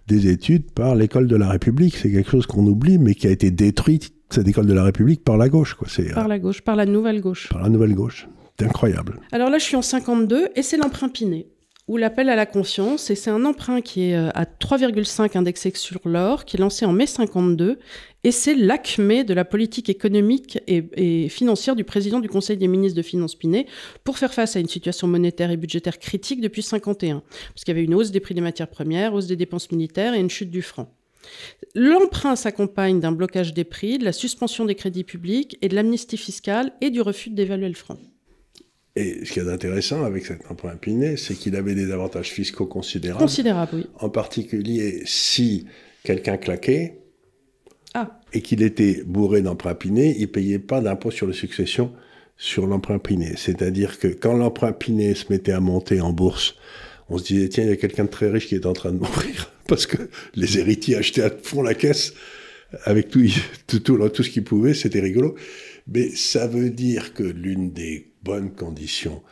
des études par l'école de la République. C'est quelque chose qu'on oublie, mais qui a été détruite, cette école de la République, par la gauche. Quoi.
Par la gauche, par la nouvelle gauche.
Par la nouvelle gauche. C'est incroyable.
Alors là, je suis en 52 et c'est l'emprunt Pinet, ou l'appel à la confiance. Et c'est un emprunt qui est à 3,5 indexé sur l'or, qui est lancé en mai 52. Et c'est l'acmé de la politique économique et financière du président du Conseil des ministres de Finances Pinet pour faire face à une situation monétaire et budgétaire critique depuis 51. Parce qu'il y avait une hausse des prix des matières premières, hausse des dépenses militaires et une chute du franc. L'emprunt s'accompagne d'un blocage des prix, de la suspension des crédits publics et de l'amnistie fiscale et du refus de dévaluer le franc.
Et ce qui est intéressant avec cet emprunt Pinet, c'est qu'il avait des avantages fiscaux considérables.
Considérables, oui.
En particulier, si quelqu'un claquait et qu'il était bourré d'emprunt Pinet, il ne payait pas d'impôt sur les successions sur l'emprunt Pinet. C'est-à-dire que quand l'emprunt Pinet se mettait à monter en bourse, on se disait, tiens, il y a quelqu'un de très riche qui est en train de mourir, parce que les héritiers achetaient à fond la caisse avec tout ce qu'ils pouvaient, c'était rigolo. Mais ça veut dire que l'une des bonnes conditions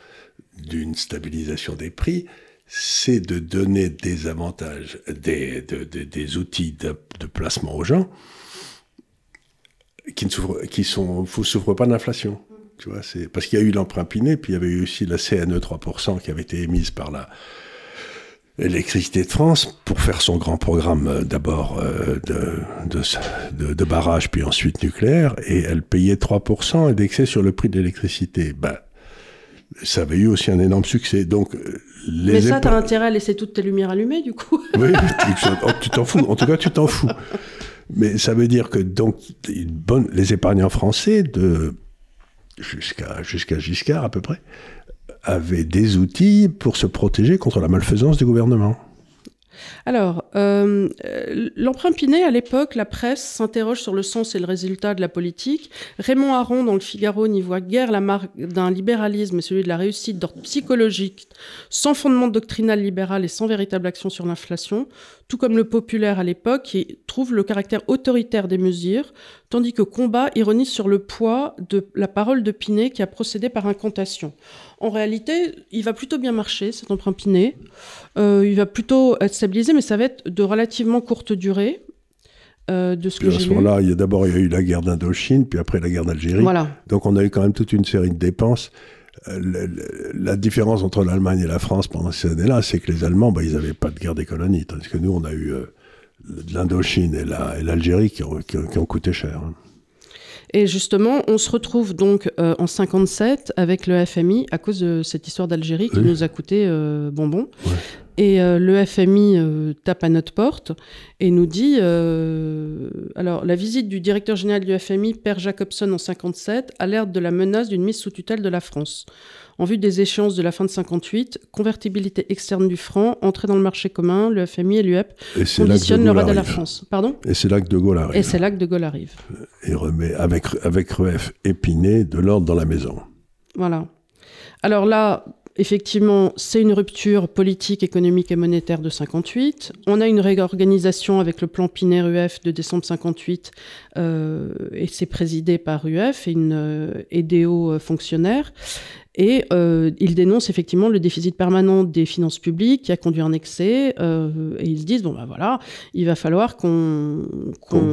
d'une stabilisation des prix, c'est de donner des avantages, des outils de placement aux gens qui ne souffrent pas d'inflation. Tu vois, parce qu'il y a eu l'emprunt Pinet, puis il y avait eu aussi la CNE 3% qui avait été émise par l'Électricité de France pour faire son grand programme d'abord de barrage, puis ensuite nucléaire, et elle payait 3% indexé sur le prix de l'électricité. Ça avait eu aussi un énorme succès. Donc,
mais ça, t'as intérêt à laisser toutes tes lumières allumées, du coup.
Oui, tu t'en fous. En tout cas, tu t'en fous. Mais ça veut dire que donc les épargnants français jusqu'à Giscard à peu près avaient des outils pour se protéger contre la malfaisance du gouvernement.
Alors, l'emprunt Pinet, à l'époque, la presse s'interroge sur le sens et le résultat de la politique. Raymond Aron, dans le Figaro, n'y voit guère la marque d'un libéralisme et celui de la réussite d'ordre psychologique, sans fondement doctrinal libéral et sans véritable action sur l'inflation, tout comme le Populaire à l'époque, qui trouve le caractère autoritaire des mesures, tandis que Combat ironise sur le poids de la parole de Pinet qui a procédé par incantation. En réalité, il va plutôt bien marcher, cet emprunt Pinet. Il va plutôt être stabilisé, mais ça va être de relativement courte durée, de ce que j'ai lu. À ce
moment-là, il y a eu la guerre d'Indochine, puis après la guerre d'Algérie.
Voilà.
Donc on a eu quand même toute une série de dépenses. La différence entre l'Allemagne et la France pendant ces années-là, c'est que les Allemands, ils n'avaient pas de guerre des colonies, tandis que nous, on a eu l'Indochine et l'Algérie qui ont coûté cher. Hein.
Et justement, on se retrouve donc en 57 avec le FMI à cause de cette histoire d'Algérie qui nous a coûté bonbon. Ouais. Et le FMI tape à notre porte et nous dit... alors, la visite du directeur général du FMI, Père Jacobson, en 57, alerte de la menace d'une mise sous tutelle de la France. En vue des échéances de la fin de 58, convertibilité externe du franc, entrée dans le marché commun, le FMI et l'UEP conditionnent leur aide à la France. Pardon ?
Et c'est là que De Gaulle arrive.
Et c'est là que De Gaulle arrive.
Et remet, avec Rueff et Pinet, de l'ordre dans la maison.
Voilà. Alors là, effectivement, c'est une rupture politique, économique et monétaire de 58. On a une réorganisation avec le plan Pinet-Rueff de décembre 58, et c'est présidé par Rueff et une EDO fonctionnaire. Et ils dénoncent effectivement le déficit permanent des finances publiques qui a conduit à un excès. Et ils se disent, voilà, il va falloir qu'on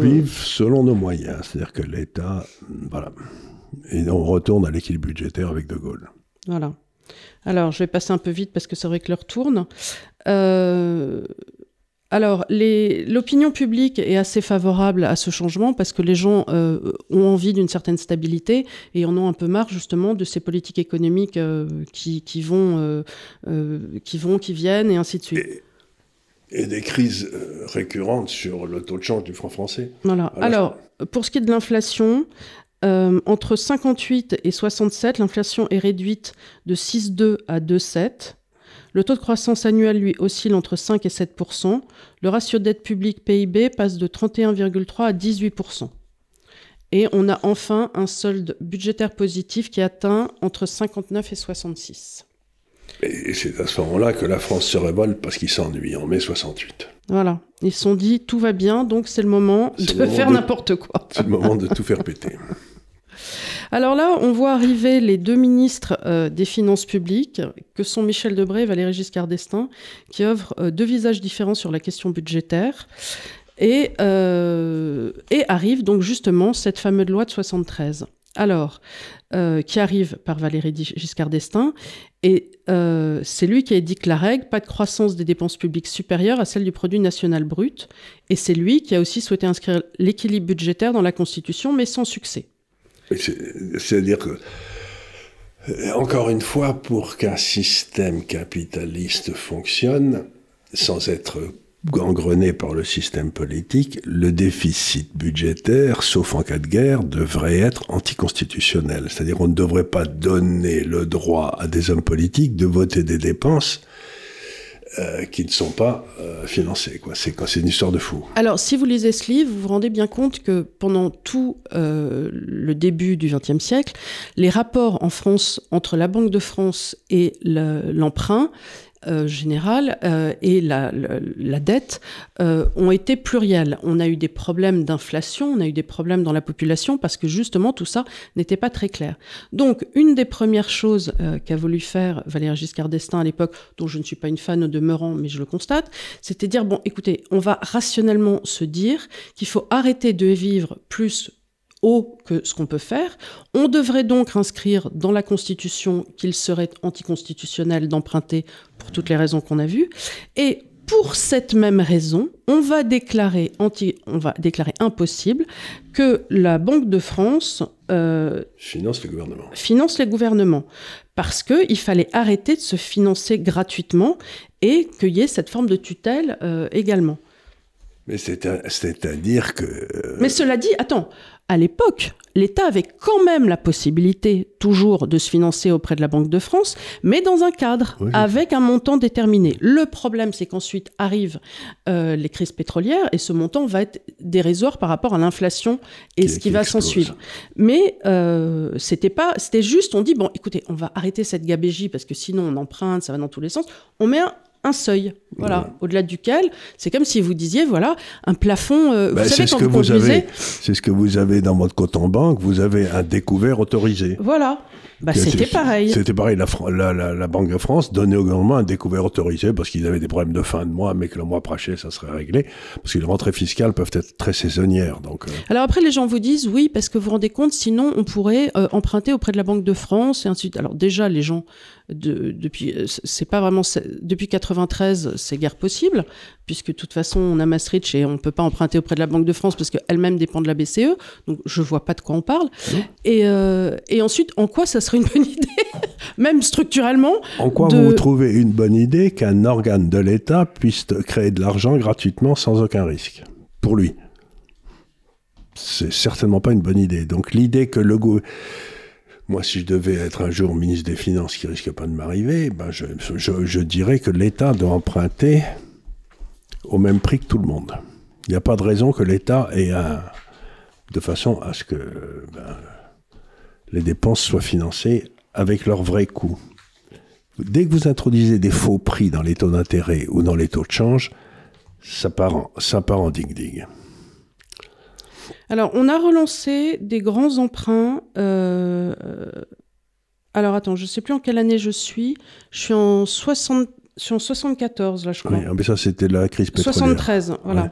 vive selon nos moyens. C'est-à-dire que l'État... Voilà. Et on retourne à l'équilibre budgétaire avec De Gaulle.
Voilà. Alors, je vais passer un peu vite parce que c'est vrai que l'heure tourne. Alors, l'opinion publique est assez favorable à ce changement parce que les gens ont envie d'une certaine stabilité et en ont un peu marre justement de ces politiques économiques qui vont, qui viennent et ainsi de suite.
Et des crises récurrentes sur le taux de change du franc français.
Voilà. Alors, pour ce qui est de l'inflation, entre 58 et 67, l'inflation est réduite de 6,2 à 2,7. Le taux de croissance annuel, lui, oscille entre 5 et 7%. Le ratio dette publique PIB passe de 31,3 à 18%. Et on a enfin un solde budgétaire positif qui atteint entre 59 et 66.
Et c'est à ce moment-là que la France se révolte parce qu'ils s'ennuient en mai 68.
Voilà. Ils se sont dit, tout va bien, donc c'est le moment de faire n'importe quoi.
C'est le moment de tout faire péter.
Alors là, on voit arriver les deux ministres des Finances publiques, que sont Michel Debré et Valéry Giscard d'Estaing, qui offrent deux visages différents sur la question budgétaire. Et arrive donc justement cette fameuse loi de 73. Alors, qui arrive par Valéry Giscard d'Estaing, et c'est lui qui a édicté la règle, pas de croissance des dépenses publiques supérieure à celle du produit national brut, et c'est lui qui a aussi souhaité inscrire l'équilibre budgétaire dans la Constitution, mais sans succès.
C'est-à-dire que, encore une fois, pour qu'un système capitaliste fonctionne, sans être gangrené par le système politique, le déficit budgétaire, sauf en cas de guerre, devrait être anticonstitutionnel. C'est-à-dire qu'on ne devrait pas donner le droit à des hommes politiques de voter des dépenses qui ne sont pas financées, quoi. C'est une histoire de fou.
Alors, si vous lisez ce livre, vous vous rendez bien compte que pendant tout le début du XXe siècle, les rapports en France entre la Banque de France et l'emprunt général et la dette ont été pluriels. On a eu des problèmes d'inflation, on a eu des problèmes dans la population parce que justement tout ça n'était pas très clair. Donc une des premières choses qu'a voulu faire Valéry Giscard d'Estaing à l'époque, dont je ne suis pas une fan au demeurant, mais je le constate, c'était dire, bon écoutez, on va rationnellement se dire qu'il faut arrêter de vivre plus haut que ce qu'on peut faire. On devrait donc inscrire dans la Constitution qu'il serait anticonstitutionnel d'emprunter pour toutes les raisons qu'on a vues. Et pour cette même raison, on va déclarer impossible que la Banque de France
finance les gouvernements.
Parce qu'il fallait arrêter de se financer gratuitement et qu'il y ait cette forme de tutelle également.
Mais c'est-à-dire que...
Mais cela dit, attends, à l'époque, l'État avait quand même la possibilité toujours de se financer auprès de la Banque de France, mais dans un cadre, oui, avec un montant déterminé. Le problème, c'est qu'ensuite arrivent les crises pétrolières et ce montant va être dérisoire par rapport à l'inflation et ce qui va s'en suivre. Mais c'était juste, on dit, bon, écoutez, on va arrêter cette gabégie parce que sinon on emprunte, ça va dans tous les sens. On met un seuil, voilà, ouais, au-delà duquel, c'est comme si vous disiez, voilà, un plafond, vous savez, quand vous conduisez...
C'est ce que vous avez dans votre compte en banque, vous avez un découvert autorisé.
Voilà, bah, c'était pareil.
C'était pareil, la Banque de France donnait au gouvernement un découvert autorisé parce qu'ils avaient des problèmes de fin de mois, mais que le mois prochain, ça serait réglé, parce que les rentrées fiscales peuvent être très saisonnières. Donc,
Alors après, les gens vous disent, oui, parce que vous vous rendez compte, sinon on pourrait emprunter auprès de la Banque de France, et ainsi de suite. Alors déjà, les gens... depuis 93, c'est guère possible, puisque de toute façon, on a Maastricht et on ne peut pas emprunter auprès de la Banque de France parce qu'elle-même dépend de la BCE, donc je ne vois pas de quoi on parle. Et ensuite, en quoi ça serait une bonne idée, même structurellement?
En quoi vous trouvez une bonne idée qu'un organe de l'État puisse créer de l'argent gratuitement sans aucun risque, pour lui? C'est certainement pas une bonne idée. Donc l'idée que moi, si je devais être un jour ministre des Finances, qui risque pas de m'arriver, ben je dirais que l'État doit emprunter au même prix que tout le monde. Il n'y a pas de raison que l'État ait de façon à ce que les dépenses soient financées avec leur vrai coût. Dès que vous introduisez des faux prix dans les taux d'intérêt ou dans les taux de change, ça part en dig-dig.
Alors, on a relancé des grands emprunts. Alors, attends, je ne sais plus en quelle année je suis. Je suis en 74, là, je crois.
Oui, mais ça, c'était la crise pétrolière.
73, voilà. Ouais.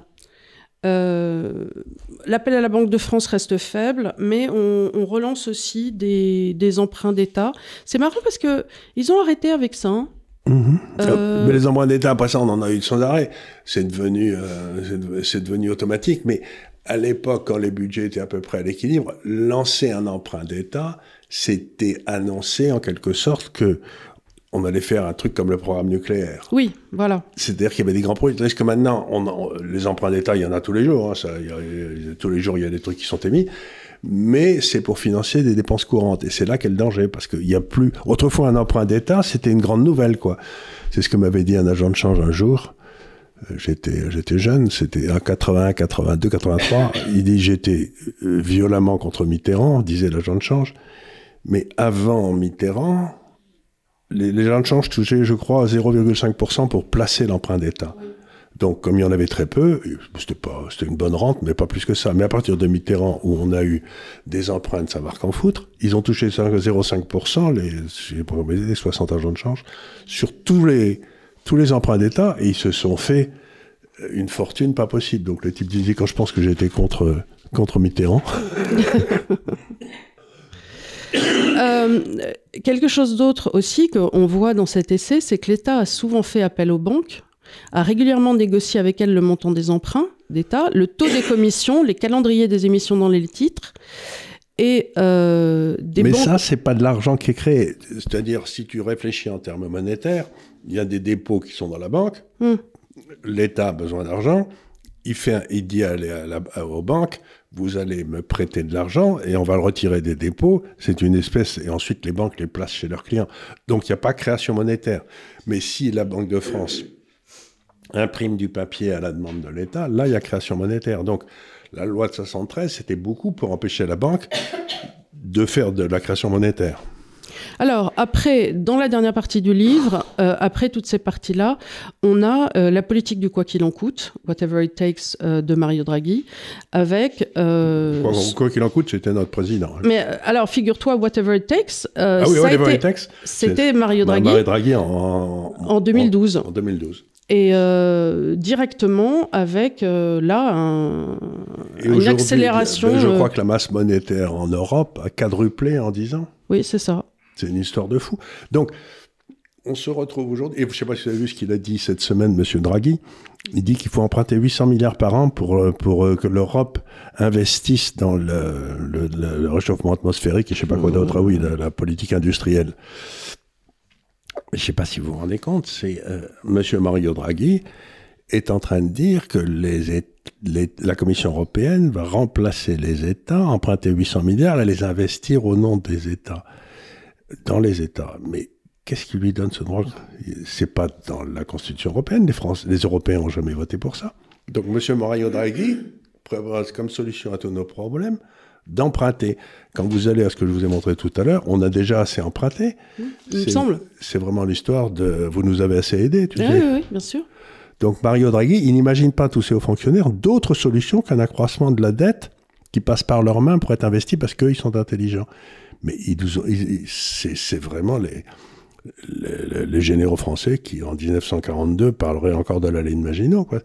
L'appel à la Banque de France reste faible, mais on relance aussi des emprunts d'État. C'est marrant parce qu'ils ont arrêté avec ça. Hein.
Mais les emprunts d'État, après ça, on en a eu sans arrêt. C'est devenu automatique. Mais à l'époque, quand les budgets étaient à peu près à l'équilibre, lancer un emprunt d'État, c'était annoncer en quelque sorte que on allait faire un truc comme le programme nucléaire.
Oui, voilà. C'est-à-dire
qu'il y avait des grands projets. Tandis que maintenant, les emprunts d'État, il y en a tous les jours. Hein, tous les jours, il y a des trucs qui sont émis. Mais c'est pour financer des dépenses courantes. Et c'est là qu'est le danger, parce qu'il y a plus... Autrefois, un emprunt d'État, c'était une grande nouvelle, quoi. C'est ce que m'avait dit un agent de change un jour. J'étais jeune, c'était en 81, 82, 83. Il dit, j'étais violemment contre Mitterrand, disait l'agent de change. Mais avant Mitterrand... Les gens de change touchaient, je crois, 0,5% pour placer l'emprunt d'État. Oui. Donc, comme il y en avait très peu, c'était une bonne rente, mais pas plus que ça. Mais à partir de Mitterrand, où on a eu des emprunts de savoir qu'en foutre, ils ont touché 0,5%, les 60 agents de change, sur tous les emprunts d'État, et ils se sont fait une fortune pas possible. Donc, le type disait, quand je pense que j'ai été contre Mitterrand...
Quelque chose d'autre aussi qu'on voit dans cet essai, c'est que l'État a souvent fait appel aux banques, a régulièrement négocié avec elles le montant des emprunts d'État, le taux des commissions, les calendriers des émissions dans les titres. Et
Mais ça, c'est pas de l'argent qui est créé. C'est-à-dire, si tu réfléchis en termes monétaires, il y a des dépôts qui sont dans la banque, l'État a besoin d'argent, il dit aux banques, vous allez me prêter de l'argent et on va le retirer des dépôts. C'est une espèce, et ensuite les banques les placent chez leurs clients. Donc il n'y a pas création monétaire. Mais si la Banque de France imprime du papier à la demande de l'État, là il y a création monétaire. Donc la loi de 73, c'était beaucoup pour empêcher la banque de faire de la création monétaire.
Alors, après, dans la dernière partie du livre, après toutes ces parties-là, on a la politique du quoi qu'il en coûte, Whatever It Takes de Mario Draghi, avec...
Quoi qu'il en coûte, c'était notre président.
Mais alors, figure-toi, Whatever It Takes,
Whatever It Takes,
c'était Mario Draghi.
Mario Draghi en
2012.
En 2012.
Et directement avec, là, une accélération...
Je crois que la masse monétaire en Europe a quadruplé en 10 ans.
Oui, c'est ça.
C'est une histoire de fou. Donc, on se retrouve aujourd'hui, et je ne sais pas si vous avez vu ce qu'il a dit cette semaine, M. Draghi, il dit qu'il faut emprunter 800 milliards par an pour que l'Europe investisse dans le réchauffement atmosphérique et je ne sais pas quoi d'autre, la politique industrielle. Je ne sais pas si vous vous rendez compte, M. Mario Draghi est en train de dire que la Commission européenne va remplacer les États, emprunter 800 milliards et les investir au nom des États. Dans les États. Mais qu'est-ce qui lui donne ce droit? C'est pas dans la Constitution européenne. Les Européens n'ont jamais voté pour ça. Donc, M. Mario Draghi prévoit comme solution à tous nos problèmes d'emprunter. Quand vous allez à ce que je vous ai montré tout à l'heure, on a déjà assez emprunté.
Il me semble.
C'est vraiment l'histoire de « vous nous avez assez aidés », tu sais.
Oui, bien sûr.
Donc, Mario Draghi, il n'imagine pas tous ces hauts fonctionnaires d'autres solutions qu'un accroissement de la dette qui passe par leurs mains pour être investi parce qu'eux, ils sont intelligents. Mais c'est vraiment les généraux français qui, en 1942, parleraient encore de la ligne Maginot, quoi.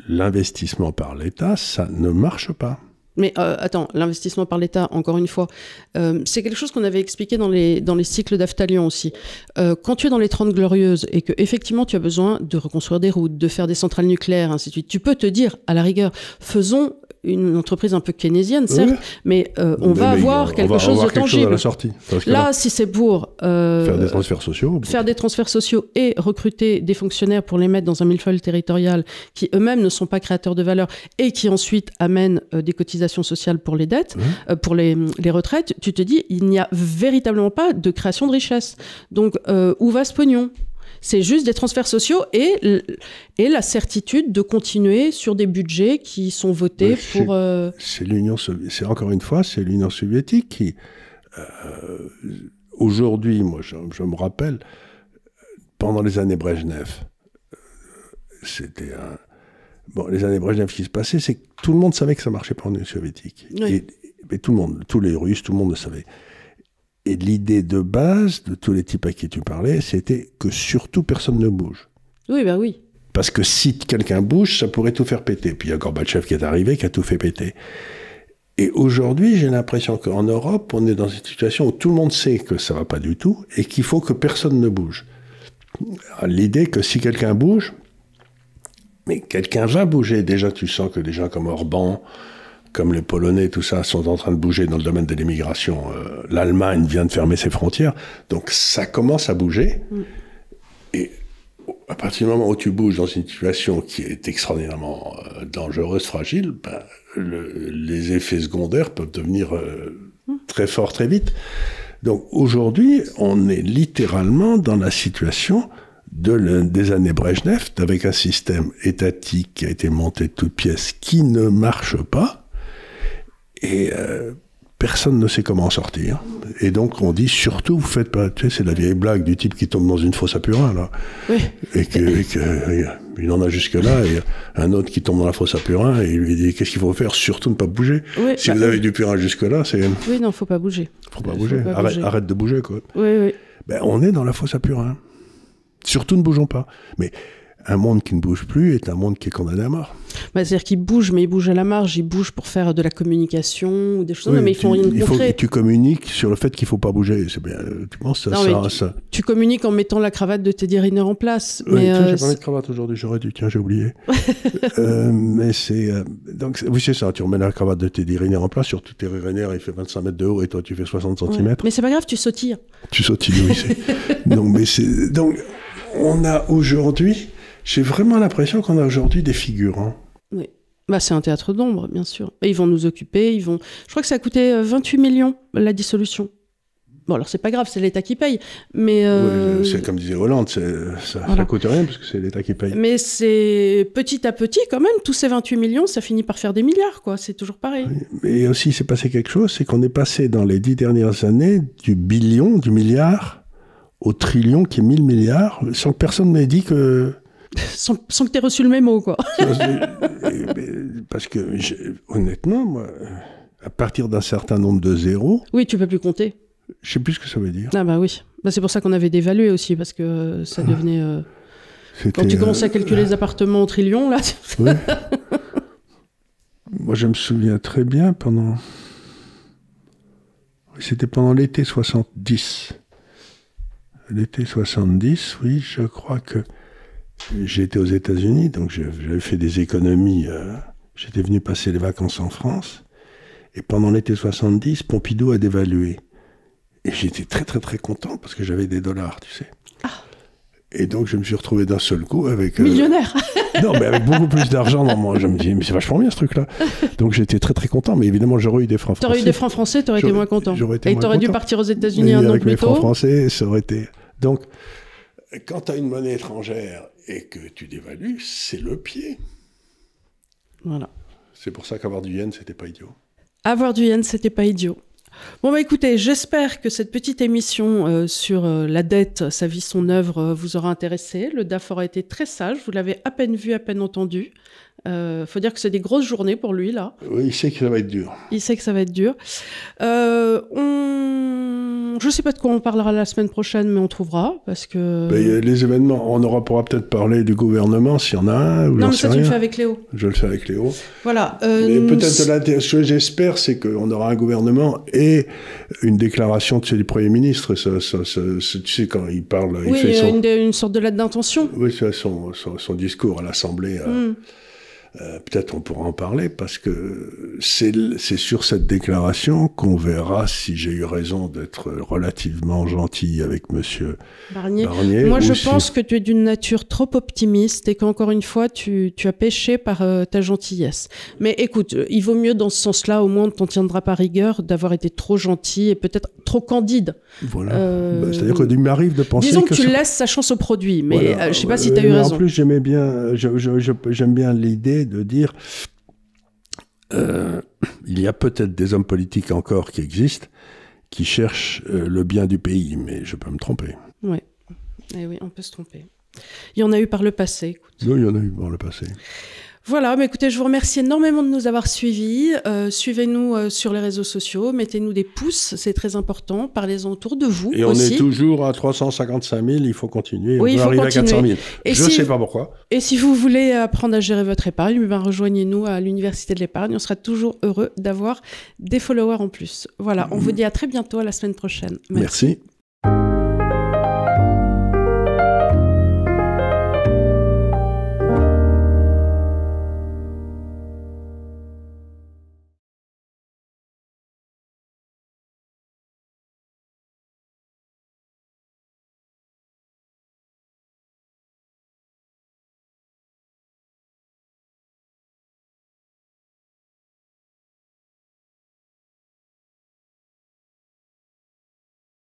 L'investissement par l'État, ça ne marche pas.
Mais attends, l'investissement par l'État, encore une fois, c'est quelque chose qu'on avait expliqué dans les cycles d'Aftalion aussi. Quand tu es dans les 30 Glorieuses et que effectivement tu as besoin de reconstruire des routes, de faire des centrales nucléaires, ainsi de suite, tu peux te dire, à la rigueur, faisons une entreprise un peu keynésienne, certes, mais on va avoir quelque chose de tangible.
À la sortie,
là, si c'est pour
faire des transferts sociaux,
et recruter des fonctionnaires pour les mettre dans un millefeuille territorial qui eux-mêmes ne sont pas créateurs de valeur et qui ensuite amènent des cotisations sociales pour les dettes, pour les retraites, tu te dis, il n'y a véritablement pas de création de richesse. Donc, où va ce pognon ? C'est juste des transferts sociaux et la certitude de continuer sur des budgets qui sont votés pour...
C'est encore une fois, c'est l'Union soviétique qui... aujourd'hui, moi, je me rappelle, pendant les années Brejnev, c'était un... Bon, les années Brejnev, ce qui se passait, c'est que tout le monde savait que ça marchait pas en Union soviétique. Oui. Et tout le monde, tous les Russes, tout le monde le savait. Et l'idée de base de tous les types à qui tu parlais, c'était que surtout personne ne bouge.
Oui, bah oui.
Parce que si quelqu'un bouge, ça pourrait tout faire péter. Puis il y a Gorbatchev qui est arrivé, qui a tout fait péter. Et aujourd'hui, j'ai l'impression qu'en Europe, on est dans une situation où tout le monde sait que ça va pas du tout et qu'il faut que personne ne bouge. l'idée que si quelqu'un bouge, mais quelqu'un va bouger. Déjà, tu sens que des gens comme Orban, comme les Polonais, tout ça, sont en train de bouger dans le domaine de l'immigration. L'Allemagne vient de fermer ses frontières. Donc, ça commence à bouger. Et à partir du moment où tu bouges dans une situation qui est extraordinairement dangereuse, fragile, ben, les effets secondaires peuvent devenir très forts très vite. Donc, aujourd'hui, on est littéralement dans la situation des années Brejnev, avec un système étatique qui a été monté de toutes pièces, qui ne marche pas, et personne ne sait comment en sortir. Et donc on dit surtout, vous faites pas, tu sais, c'est la vieille blague du type qui tombe dans une fosse à purin, là,
Oui.
et il en a jusque-là, et un autre qui tombe dans la fosse à purin, et il lui dit qu'est-ce qu'il faut faire, surtout ne pas bouger.
Oui,
si vous avez du purin jusque-là, c'est...
Oui, non, faut pas bouger.
Faut pas bouger. Arrête de bouger, quoi.
Oui, oui.
Ben, on est dans la fosse à purin. Surtout ne bougeons pas. Mais un monde qui ne bouge plus est un monde qui est condamné à mort.
Bah, c'est-à-dire qu'il bouge, mais il bouge à la marge. Il bouge pour faire de la communication ou des choses, mais ils font rien de concret.
Tu communiques sur le fait qu'il ne faut pas bouger. C'est bien, tu penses ça.
Tu communiques en mettant la cravate de Teddy Riner en place.
Oui, j'ai pas mis de cravate aujourd'hui, j'aurais dû. Tiens, j'ai oublié. Mais c'est... donc, oui, c'est ça. Tu remets la cravate de Teddy Riner en place. Surtout Teddy Riner, il fait 25 mètres de haut et toi, tu fais 60 cm.
Mais c'est pas grave, tu sautilles.
Tu sautilles, oui. Donc, on a aujourd'hui... J'ai vraiment l'impression qu'on a aujourd'hui des figurants.
Oui. Bah, c'est un théâtre d'ombre, bien sûr. Et ils vont nous occuper, Je crois que ça a coûté 28 millions, la dissolution. Bon, alors c'est pas grave, c'est l'État qui paye, mais...
Oui, c'est comme disait Hollande, ça coûte rien, parce que c'est l'État qui paye.
Mais c'est petit à petit, quand même, tous ces 28 millions, ça finit par faire des milliards, quoi. C'est toujours pareil. Oui,
mais aussi, il s'est passé quelque chose, c'est qu'on est passé dans les 10 dernières années du billion, du milliard, au trillion, qui est 1000 milliards, sans que personne m'ait dit que...
Sans que tu aies reçu le mémo, quoi.
Parce que, honnêtement, moi, à partir d'un certain nombre de zéros...
Oui, tu peux plus compter.
Je sais plus ce que ça veut dire.
Ah bah oui. Bah, c'est pour ça qu'on avait dévalué aussi, parce que ça devenait... Quand tu commences à calculer les appartements au trillion, là...
Oui. Moi, je me souviens très bien, c'était pendant l'été 70. L'été 70, oui, je crois que... J'étais aux États-Unis, donc j'avais fait des économies. J'étais venu passer les vacances en France. Et pendant l'été 70, Pompidou a dévalué. Et j'étais très, très, très content parce que j'avais des dollars, tu sais. Ah. Et donc, je me suis retrouvé d'un seul coup avec...
Millionnaire.
Non, mais avec beaucoup plus d'argent dans moi. Je me dis, mais c'est vachement bien ce truc-là. Donc, j'étais très, très content. Mais évidemment, j'aurais eu des francs français.
T'aurais eu des francs français, t'aurais été moins content.
Et
t'aurais dû partir aux États-Unis un an plus tôt.
Avec mes francs français, ça aurait été... Donc, quand tu as une monnaie étrangère et que tu dévalues, c'est le pied.
Voilà.
C'est pour ça qu'avoir du yen, c'était pas idiot.
Avoir du yen, c'était pas idiot. Bon, bah écoutez, j'espère que cette petite émission sur la dette, sa vie, son œuvre, vous aura intéressé. Le DAF aura été très sage, vous l'avez à peine vu, à peine entendu. Faut dire que c'est des grosses journées pour lui, là.
Oui, il sait que ça va être dur.
Il sait que ça va être dur. Je sais pas de quoi on parlera la semaine prochaine, mais on trouvera, parce que...
les événements, on pourra peut-être parler du gouvernement, s'il y en a un.
Non, mais ça, tu le fais avec Léo.
Je le fais avec Léo.
Voilà.
Mais peut-être ce que j'espère, c'est qu'on aura un gouvernement et une déclaration du Premier ministre. Tu sais, quand il parle...
Oui,
il fait
une sorte de lettre d'intention.
Oui, c'est son discours à l'Assemblée... peut-être on pourra en parler parce que c'est sur cette déclaration qu'on verra si j'ai eu raison d'être relativement gentil avec monsieur Barnier.
Moi, je pense que tu es d'une nature trop optimiste et qu'encore une fois, tu as péché par ta gentillesse. Mais écoute, il vaut mieux dans ce sens-là, au moins on ne t'en tiendra pas rigueur d'avoir été trop gentil et peut-être trop candide.
Voilà. C'est-à-dire qu'il m'arrive de penser
disons que tu laisses sa chance au produit, mais voilà. Je ne sais pas si tu as eu raison.
En plus, j'aime bien l'idée de dire il y a peut-être des hommes politiques encore qui existent qui cherchent le bien du pays, mais je peux me tromper.
Oui, on peut se tromper. Il y en a eu par le passé. Écoute.
Oui, il y en a eu par le passé.
Voilà, mais écoutez, je vous remercie énormément de nous avoir suivis. Suivez-nous sur les réseaux sociaux, mettez-nous des pouces, c'est très important. Parlez-en autour de vous.
Et
aussi.
On est toujours à 355 000, il faut continuer.
Oui,
on va arriver à 400 000. Je ne sais pas pourquoi.
Et si vous voulez apprendre à gérer votre épargne, rejoignez-nous à l'Université de l'épargne. On sera toujours heureux d'avoir des followers en plus. Voilà, on vous dit à très bientôt, à la semaine prochaine.
Merci.